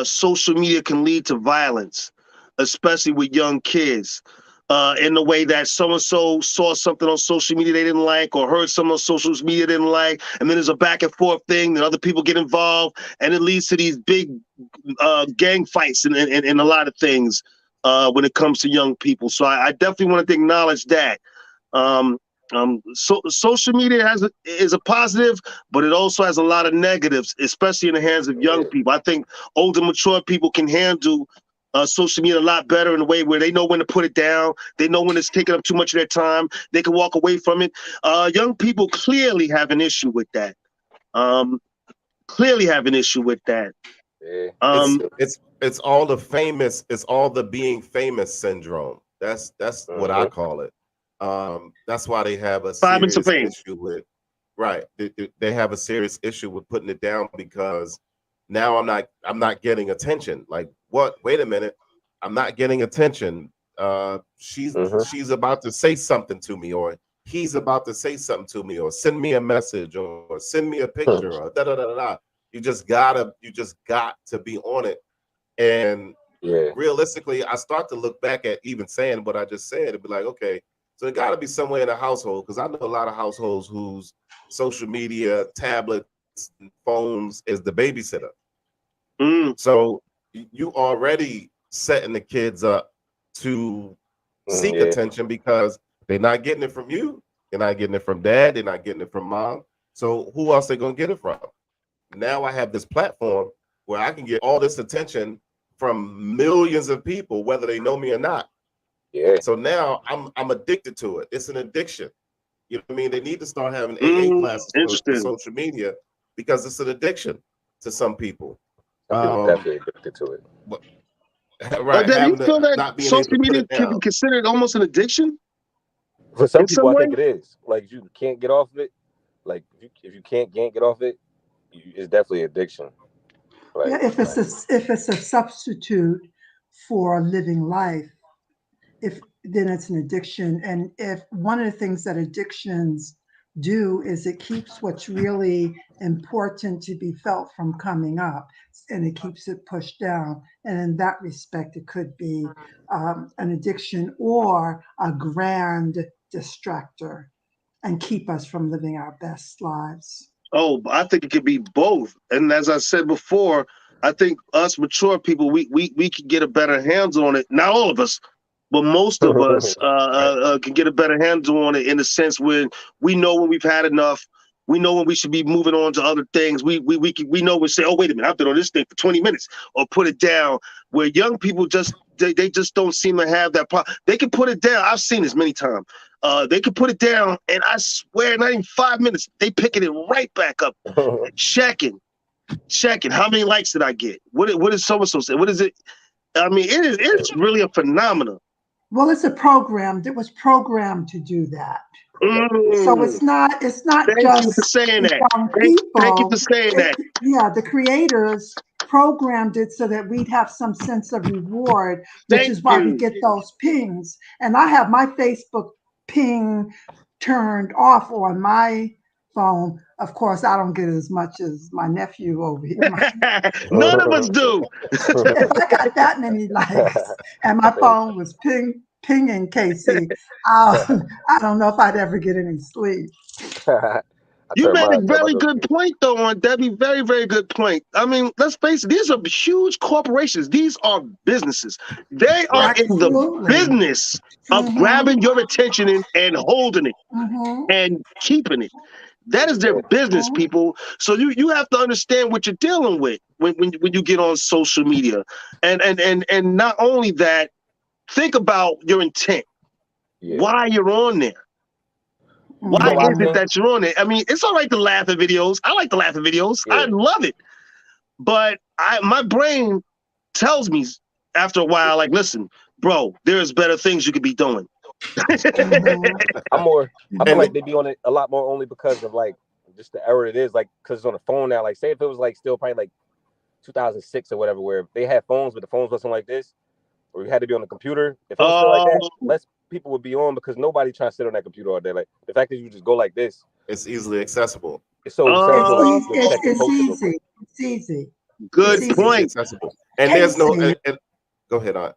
social media can lead to violence, especially with young kids. in the way that so-and-so saw something on social media they didn't like, or heard something on social media they didn't like, and then there's a back and forth thing, and other people get involved, and it leads to these big gang fights and a lot of things when it comes to young people. So I definitely wanted to acknowledge that. So social media is a positive, but it also has a lot of negatives, especially in the hands of young people. I think older, mature people can handle social media a lot better in a way where they know when to put it down. They know when it's taking up too much of their time. They can walk away from it. Young people clearly have an issue with that. Yeah. It's all the famous. It's all the being famous syndrome. That's what I call it. That's why they have a 5 minutes of serious fame. issue with. Right. They have a serious issue with putting it down because now I'm not getting attention. Like what? Wait a minute. I'm not getting attention. She's about to say something to me, or he's about to say something to me, or send me a message, or send me a picture, or da da da da da. You just got to be on it. And realistically, I start to look back at even saying what I just said and be like, okay, so there got to be somewhere in a household, because I know a lot of households whose social media, tablets, and phones is the babysitter. So you already setting the kids up to seek attention because they're not getting it from you. They're not getting it from dad. They're not getting it from mom. So who else they going to get it from? Now I have this platform where I can get all this attention from millions of people, whether they know me or not. Yeah. So now I'm addicted to it. It's an addiction. You know what I mean? They need to start having AA classes for social media because it's an addiction to some people. Definitely addicted to it. Right. Do you feel that not being able social to put media it can be down. considered almost an addiction? For some In people, some I way? think it is. Like you can't get off of it. Like if you can't get off it, it's definitely addiction. Yeah, Like if it's a substitute for living life, if then it's an addiction. And if one of the things that addictions do is it keeps what's really important to be felt from coming up, and it keeps it pushed down. And in that respect, it could be an addiction or a grand distractor and keep us from living our best lives. Oh, I think it could be both. And as I said before, I think us mature people, we can get a better handle on it. Not all of us, but most of us can get a better handle on it in the sense when we know when we've had enough. We know when we should be moving on to other things. We know we say, oh, wait a minute, I've been on this thing for 20 minutes, or put it down. Where young people just they just don't seem to have that problem. They can put it down. I've seen this many times. They can put it down, and I swear, not even 5 minutes, they picking it right back up, checking. How many likes did I get? What is so and so say? What is it? I mean, it's really a phenomenon. Well, it's a program that was programmed to do that. So it's not Thank you just for saying the that. young Thank you people. for saying that. Yeah, the creators programmed it so that we'd have some sense of reward, which Thank is why we you. get those pings. And I have my Facebook ping turned off on my phone. Of course, I don't get as much as my nephew over here. None of us do. If I got that many likes and my phone was pinging Casey, I don't know if I'd ever get any sleep. You made a turn my very good point, though, on Debbie. Very, very good point. I mean, let's face it, these are huge corporations. These are businesses. They are in the Absolutely. business of grabbing your attention and holding it and keeping it. That is their business, people. So you have to understand what you're dealing with when you get on social media. And not only that, think about your intent. Why you're on there. Why is it that you're on it? I mean, it's all right to laugh at videos. I like to laugh at videos. I love it. But my brain tells me after a while, like, listen, bro, there's better things you could be doing. I feel like they be on it a lot more only because of like just the era it is, like because it's on the phone now. Like say if it was like still probably like 2006 or whatever, where they had phones but the phones wasn't like this, or you had to be on the computer. If it was still like that, less people would be on because nobody trying to sit on that computer all day. Like the fact that you just go like this, it's easily accessible. It's so accessible. Like it's easy. It's easy. Good point. Accessible. And there's no. Go ahead, Aunt.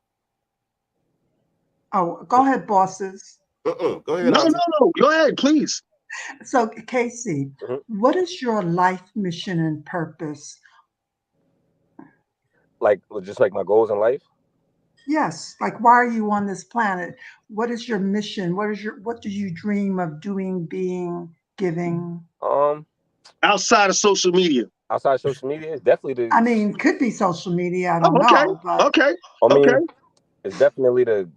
Oh, go ahead, bosses. Go ahead, No, Auntie. no, no. Go ahead, please. So, Casey, Mhm. what is your life mission and purpose? Like just like my goals in life. Yes, like why are you on this planet? What is your mission? What do you dream of doing, being, giving? Um, Outside of social media. outside social media, it's definitely I mean, could be social media, I don't Oh, okay. know, but Okay. I Okay. mean, it's definitely the.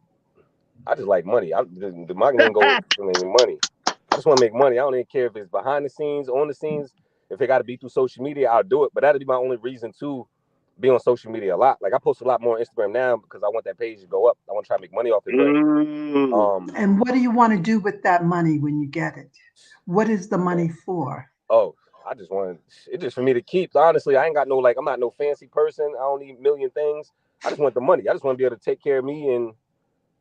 I just like money. The marketing goal is money. I just want to make money. I don't even care if it's behind the scenes, on the scenes. If it got to be through social media, I'll do it. But that'll be my only reason to be on social media a lot. Like I post a lot more on Instagram now because I want that page to go up. I want to try to make money off it. But Mm. and what do you want to do with that money when you get it? What is the money for? oh, I just want it just for me to keep. Honestly, I ain't got no like. I'm not no fancy person. I don't need a million things. I just want the money. I just want to be able to take care of me and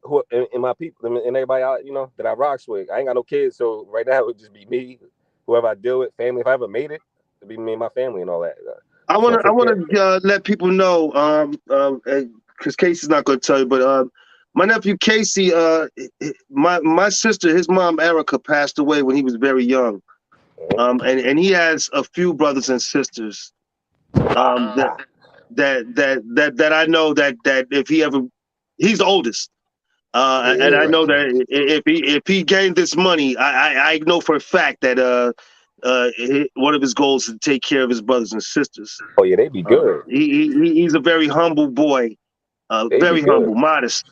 who and my people and everybody out, that I rocks with. I ain't got no kids, so right now it would just be me, whoever I deal with, family. If I ever made it, it'd be me and my family and all that. I Just want want to. I to take care. want to let people know. Because Casey's not going to tell you, but my nephew Casey, my sister, his mom Erica passed away when he was very young. And he has a few brothers and sisters. That Ah, that I know that if he ever, he's the oldest. And I yeah. know that if he gained this money, I know for a fact that one of his goals is to take care of his brothers and sisters. Oh yeah, they be good. He's a very humble boy, They be very good. humble, modest.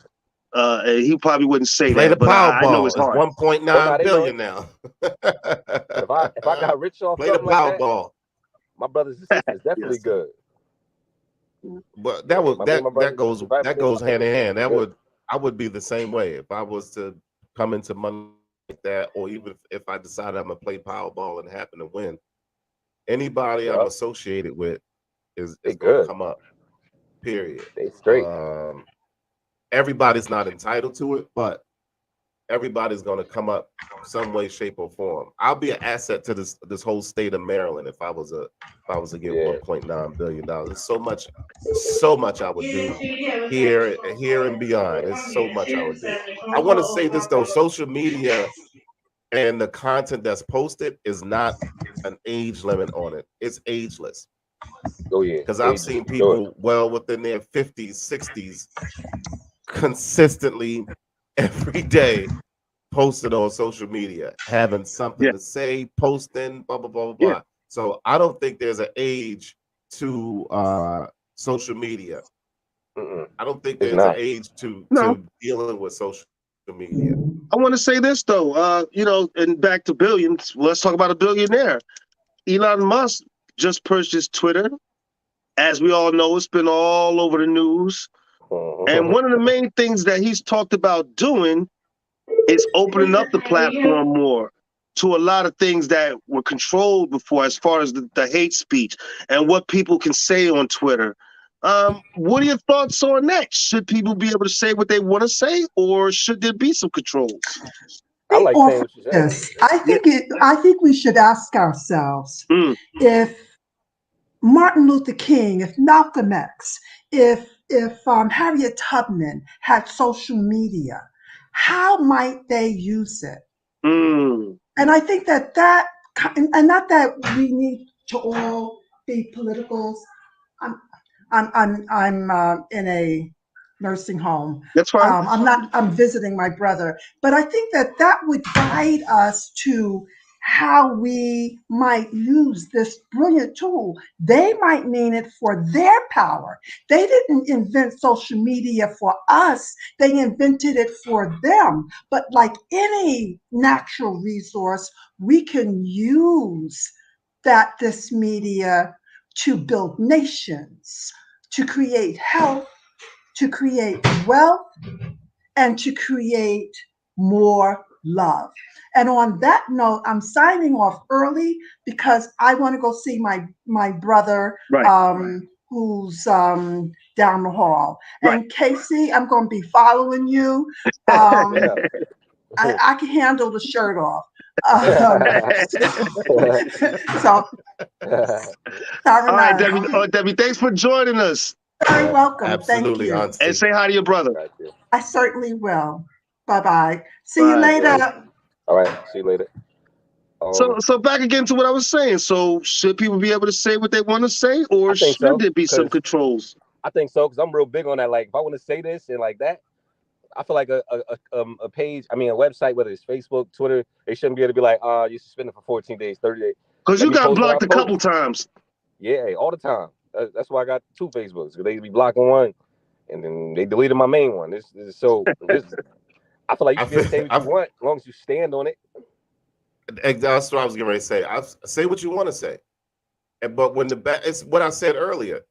And he probably wouldn't say Play the that, but I know his Powerball. It's heart. 'Cause 1.9 they know billion it. now. If I got rich off Play the something like that, Powerball. my brothers and sisters definitely Yes. good. But Yeah, my that brothers. goes If I ever did something, hand in hand. good. I would be the same way if I was to come into money like that, or even if I decided I'm gonna play Powerball and happen to win. Anybody I'm Yup, associated with is they gonna good. come up. Period. They straight. Everybody's not entitled to it, but everybody's going to come up some way, shape, or form. I'll be an asset to this whole state of Maryland if I was to get Yeah. $1.9 billion. There's so much I would do here and beyond. There's so much I would do. I want to say this though: social media and the content that's posted is not an age limit on it. It's ageless. Oh yeah. Because They I've just seen do it. people well within their 50s, 60s consistently every day posted on social media, having something Yeah. to say, posting, blah, blah, blah, blah, Yeah. blah. So I don't think there's an age to social media. Mm-mm. I don't think It's there's an not. age to No. dealing with social media. I want to say this though. And back to billions. Let's talk about a billionaire. Elon Musk just purchased Twitter. As we all know, it's been all over the news. And one of the main things that he's talked about doing is opening up the platform more to a lot of things that were controlled before, as far as the hate speech and what people can say on Twitter. What are your thoughts on that? Should people be able to say what they want to say, or should there be some controls? I Think like saying offer what you say. this. I think we should ask ourselves Mm, if Martin Luther King, if Malcolm X, if Harriet Tubman had social media, how might they use it? mm. And I think and not that we need to all be politicals. I'm I'm in a nursing home. That's fine. I'm not. I'm visiting my brother, but I think that would guide us to how we might use this brilliant tool. They might mean it for their power. They didn't invent social media for us. They invented it for them. But like any natural resource, we can use this media to build nations, to create health, to create wealth, and to create more love. And on that note, I'm signing off early because I want to go see my brother, Right. who's down the hall. Right. And Casey, I'm going to be following you. Um, Yeah. I can handle the shirt off. Um, so, All right, Saranagi. Debbie. Debbie, thanks for joining us. Very welcome. Thank Absolutely, you. Auntie. And say hi to your brother. Gotcha. I certainly will. Bye-bye. See you Bye. later. All right. See you later. So back again to what I was saying. So should people be able to say what they want to say, or I think should so, there be some 'cause controls? I think so, because I'm real big on that. Like, if I want to say this and like that, I feel like a page, I mean, a website, whether it's Facebook, Twitter, they shouldn't be able to be like, you're suspended for 14 days, 30 days. Because Let you me got post what I blocked a couple post. times. Yeah, all the time. That's why I got 2 Facebooks. 'Cause they be blocking one, and then they deleted my main one. This I feel like you should be able to say what you want as long as you stand on it. That's what I was getting ready to say. Say what you want to say, but when it's what I said earlier.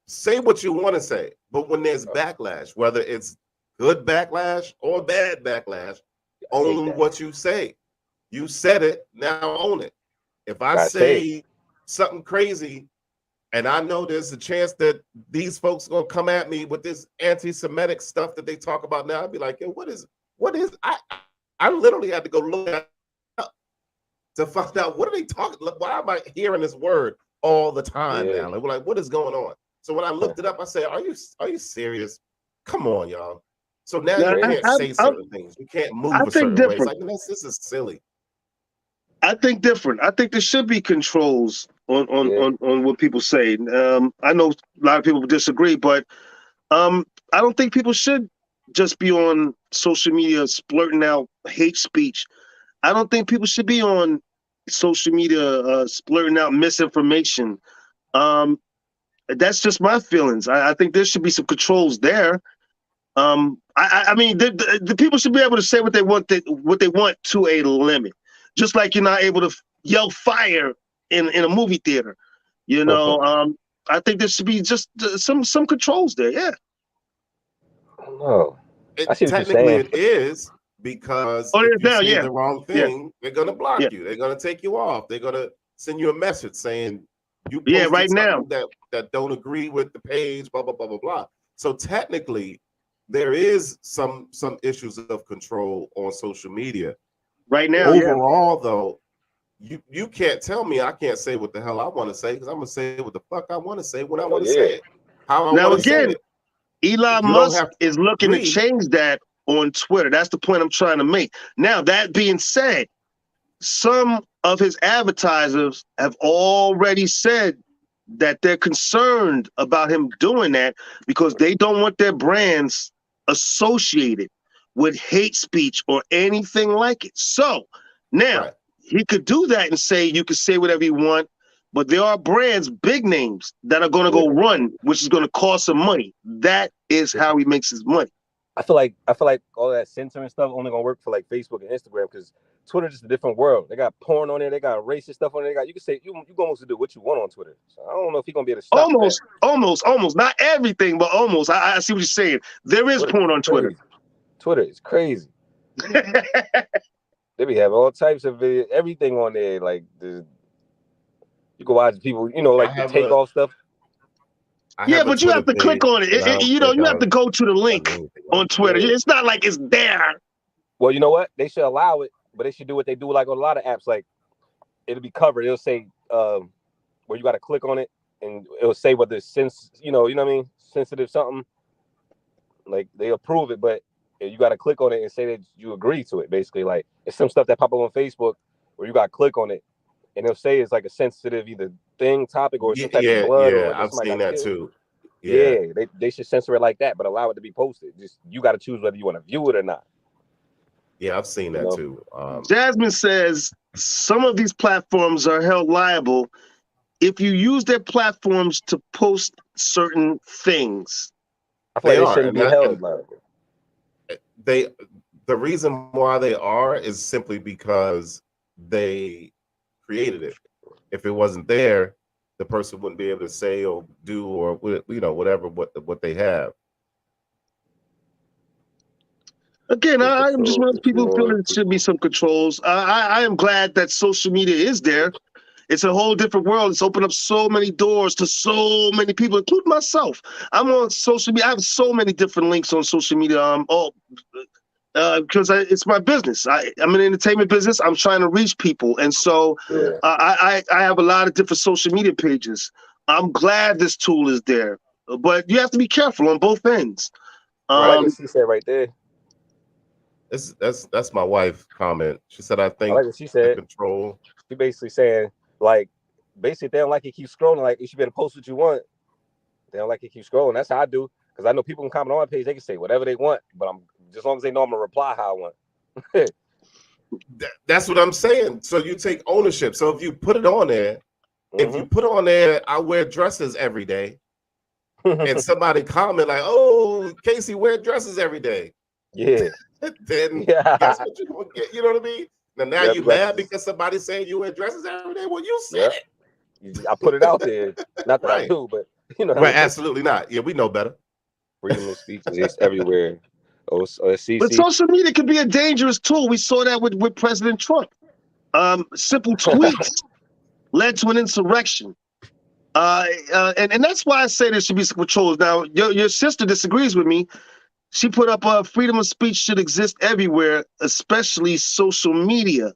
Say what you want to say, but when there's backlash, whether it's good backlash or bad backlash, own what you say. You said it, now own it. If I say something crazy, and I know there's a chance that these folks are gonna come at me with this anti-Semitic stuff that they talk about now, I'd be like, yo, what is I literally had to go look at to find out what are they talking. Why am I hearing this word all the time now? Like, we're like, what is going on? So when I looked it up, I said, "Are you serious? Come on, y'all!" So now you can't say certain things. You can't move a certain way. It's like, this is silly. I think different. I think there should be controls on what people say. I know a lot of people disagree, but I don't think people should just be on social media splurting out hate speech. I don't think people should be on social media splurting out misinformation. That's just my feelings. I think there should be some controls there. I mean, the people should be able to say what they want to a limit. Just like you're not able to yell fire in a movie theater. You know, I think there should be just some controls there. Yeah. I don't know. I see what you're Technically, saying. it is because if you say the wrong thing, they're gonna block you. They're gonna take you off. They're gonna send you a message saying you posted right something now that don't agree with the page. Blah blah blah blah blah. So technically, there is some issues of control on social media. Right now, overall, though, you can't tell me I can't say what the hell I want to say because I'm gonna say what the fuck I want to say when I want to say it. How I want to say it. Elon Musk is looking to change that on Twitter. That's the point I'm trying to make. Now, that being said, some of his advertisers have already said that they're concerned about him doing that because they don't want their brands associated with hate speech or anything like it. So now he could do that and say you can say whatever you want, but there are brands, big names, that are going to go run, which is going to cost some money. That is how he makes his money. I feel like all that censoring stuff only gonna work for like Facebook and Instagram because Twitter is just a different world. They got porn on there, they got racist stuff on there. You can say you almost do what you want on Twitter. So I don't know if he's gonna be able to stop almost. Not everything, but almost. I see what you're saying. There is porn on Twitter. Twitter is crazy. They be having all types of everything on there. Like you can watch people, like the takeoff stuff. Yeah, but you have to click on it. You have to go to the link on Twitter. It's not like it's there. Well, you know what? They should allow it, but they should do what they do like on a lot of apps. Like it'll be covered. It'll say where you got to click on it, and it'll say whether it's you know what I mean, sensitive something. Like they approve it, but you got to click on it and say that you agree to it. Basically, like it's some stuff that pop up on Facebook where you got to click on it, and it'll say it's like a sensitive either topic or some type of blood. Yeah, I've seen that too. Yeah, they should censor it like that, but allow it to be posted. Just you got to choose whether you want to view it or not. Yeah, I've seen that too. Jasmine says some of these platforms are held liable if you use their platforms to post certain things. I feel like they shouldn't be held liable. The reason why they are is simply because they created it. If it wasn't there, the person wouldn't be able to say or do or whatever what they have. Again, I'm just one of those people who feel there should be some controls. I am glad that social media is there. It's a whole different world. It's opened up so many doors to so many people, including myself. I'm on social media. I have so many different links on social media. Because it's my business. I'm in the entertainment business. I'm trying to reach people, and so I have a lot of different social media pages. I'm glad this tool is there. but you have to be careful on both ends. I like what she said right there. That's my wife's comment. She said, I I think like what she said. control. She basically saying, like, basically, they don't like it, keep scrolling. Like, you should be able to post what you want. They don't like it, keep scrolling. That's how I do. Because I know people can comment on my page. They can say whatever they want. But I'm just as long as they know I'm going to reply how I want. That's what I'm saying. So you take ownership. So if you put it on there, if you put on there, I wear dresses every day, and somebody comment like, "Oh, Casey wear dresses every day," yeah, then guess what you're gonna get? You know what I mean? Now you mad because somebody's saying you wear dresses every day? Well, you said it. I put it out there. Not that I do, but you know. Right? Absolutely not. Yeah, we know better. Freedom of speech is everywhere. But social media can be a dangerous tool. We saw that with President Trump. Simple tweets led to an insurrection. And that's why I say there should be some controls. Now, your sister disagrees with me. She put up freedom of speech should exist everywhere, especially social media.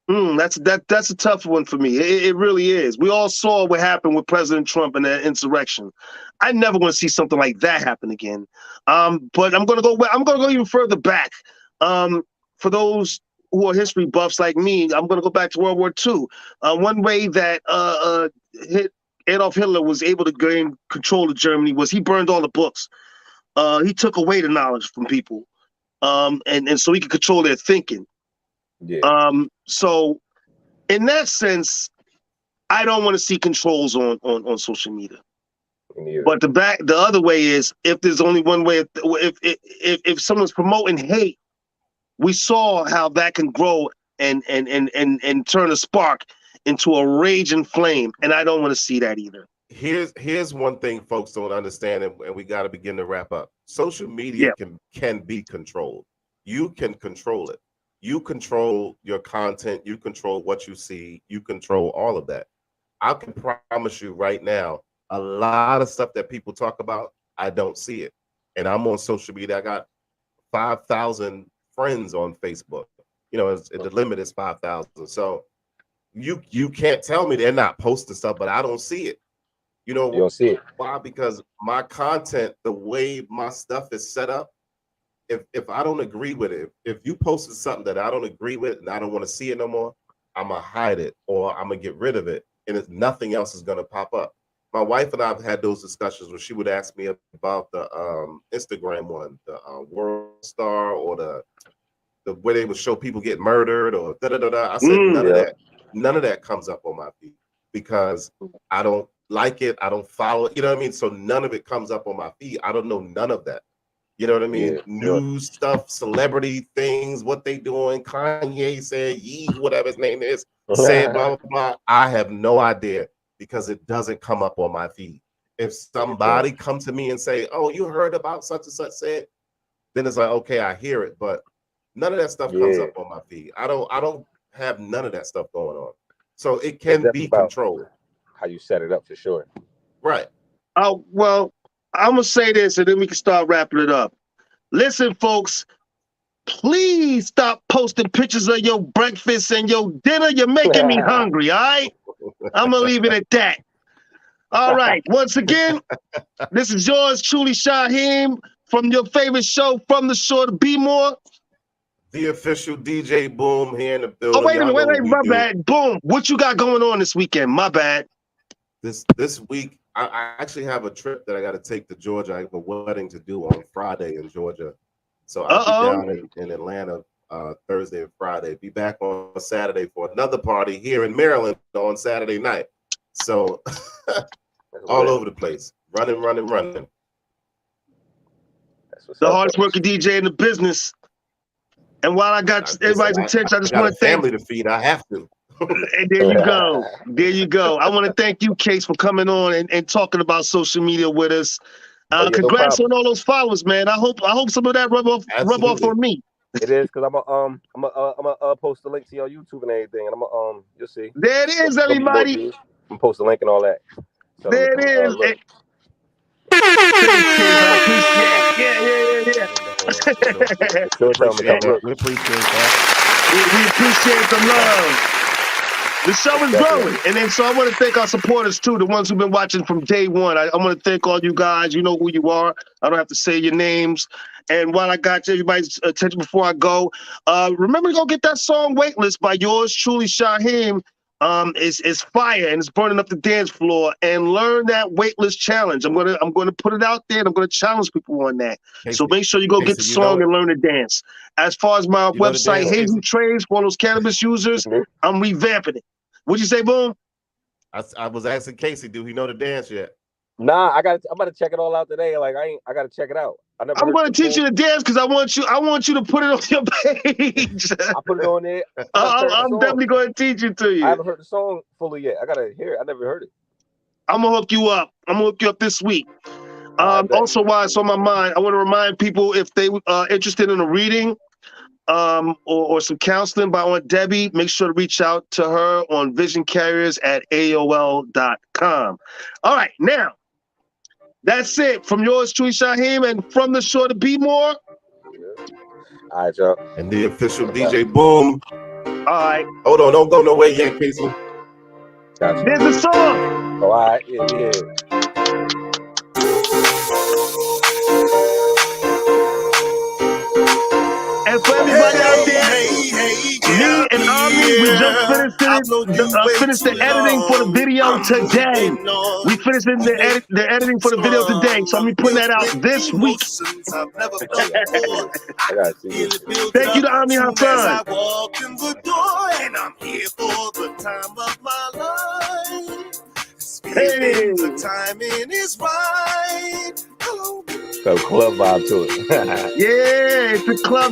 That's a tough one for me. It really is. We all saw what happened with President Trump and that insurrection. I never want to see something like that happen again. But I'm gonna go even further back. For those who are history buffs like me, I'm gonna go back to World War II. One way that Adolf Hitler was able to gain control of Germany was he burned all the books. He took away the knowledge from people, and so he could control their thinking. Yeah. So in that sense, I don't want to see controls on social media. But the other way is if there's only one way. If someone's promoting hate, we saw how that can grow and turn a spark into a raging flame, and I don't want to see that either. Here's one thing folks don't understand, and we got to begin to wrap up. Social media can be controlled. You can control it. You control your content. You control what you see. You control all of that. I can promise you right now, a lot of stuff that people talk about, I don't see it. And I'm on social media. I got 5,000 friends on Facebook. You know, the limit is 5,000. So you can't tell me they're not posting stuff, but I don't see it. You know, you don't see it. Why? Because my content, the way my stuff is set up, if I don't agree with it, if you posted something that I don't agree with and I don't want to see it no more, I'm gonna hide it or I'm gonna get rid of it, and nothing else is gonna pop up. My wife and I have had those discussions where she would ask me about the Instagram one, the World Star, or the way they would show people get murdered or da da da da. I said none of that comes up on my feed because I don't like it, I don't follow it. You know what I mean? So none of it comes up on my feed. I don't know none of that. You know what I mean? News stuff, celebrity things, what they doing. Kanye said, whatever his name is, said blah, blah, blah. I have no idea because it doesn't come up on my feed. If somebody come to me and say, oh, you heard about such and such said, then it's like, okay, I hear it. But none of that stuff comes up on my feed. I don't have none of that stuff going on. So it can be controlled. How you set it up for sure. Right. Oh, well, I'm going to say this and then we can start wrapping it up. Listen, folks, please stop posting pictures of your breakfast and your dinner. You're making me hungry, all right? I'm going to leave it at that. All right. Once again, this is yours truly, Shaheem, from your favorite show, From the Shore to Be More. The official DJ Boom here in the building. Oh, wait a minute, my bad. Boom. What you got going on this weekend? My bad. This week, I actually have a trip that I got to take to Georgia. I have a wedding to do on Friday in Georgia. So I'll be down in Atlanta Thursday and Friday. Be back on Saturday for another party here in Maryland on Saturday night. So all over the place. Running. The hardest working DJ in the business. And while I got everybody's attention, I just want to thank family to feed. I have to. And there you go. There you go. I want to thank you, Case, for coming on and talking about social media with us. Congrats on all those followers, man. I hope some of that rub off on me. It is because I'm gonna post the link to your YouTube and everything, and you'll see. There it is, everybody. I'm gonna post the link and all that. So there it is. We appreciate that. We appreciate the love. The show is growing. And then so I want to thank our supporters too, the ones who've been watching from day one. I want to thank all you guys. You know who you are. I don't have to say your names. And while I got everybody's attention before I go, remember to go get that song Weightless by yours truly, Shaheem. It's fire and it's burning up the dance floor. And learn that Weightless challenge. I'm gonna put it out there and I'm gonna challenge people on that. Casey, So make sure you go get the Casey, song and learn to dance. As far as my You know the website, dance, Hazy Casey? Trades for all those cannabis users, I'm revamping it. What'd you say, Boom? I was asking Casey, do he know the dance yet? Nah, I'm about to check it all out today. Like I gotta check it out. I never. I'm going to teach you to dance because I want you to put it on your page. I put it on there. I'm definitely going to teach it to you. I haven't heard the song fully yet. I gotta hear it. I never heard it. I'm gonna hook you up. This week. Also, while it's on my mind, I want to remind people if they interested in a reading, or some counseling by Aunt Debbie, make sure to reach out to her on visioncarriers@aol.com. All right, now. That's it. From yours truly, Shaheem, and from the show to be more. All right, y'all. And the official DJ Boom. All right. Hold on, don't go nowhere yet, Casey. Gotcha. There's the song. Oh, all right. Yeah. And for everybody out there, me and Omni, we just finished the editing for the video today. We finished the editing for the video today, so I'm putting that out this week. I got you. Thank you to Omni Hassan. I walk in the door and I'm here for the time of my life. Hey. The timing is right. Hello. So club vibe to it. Yeah, it's a club.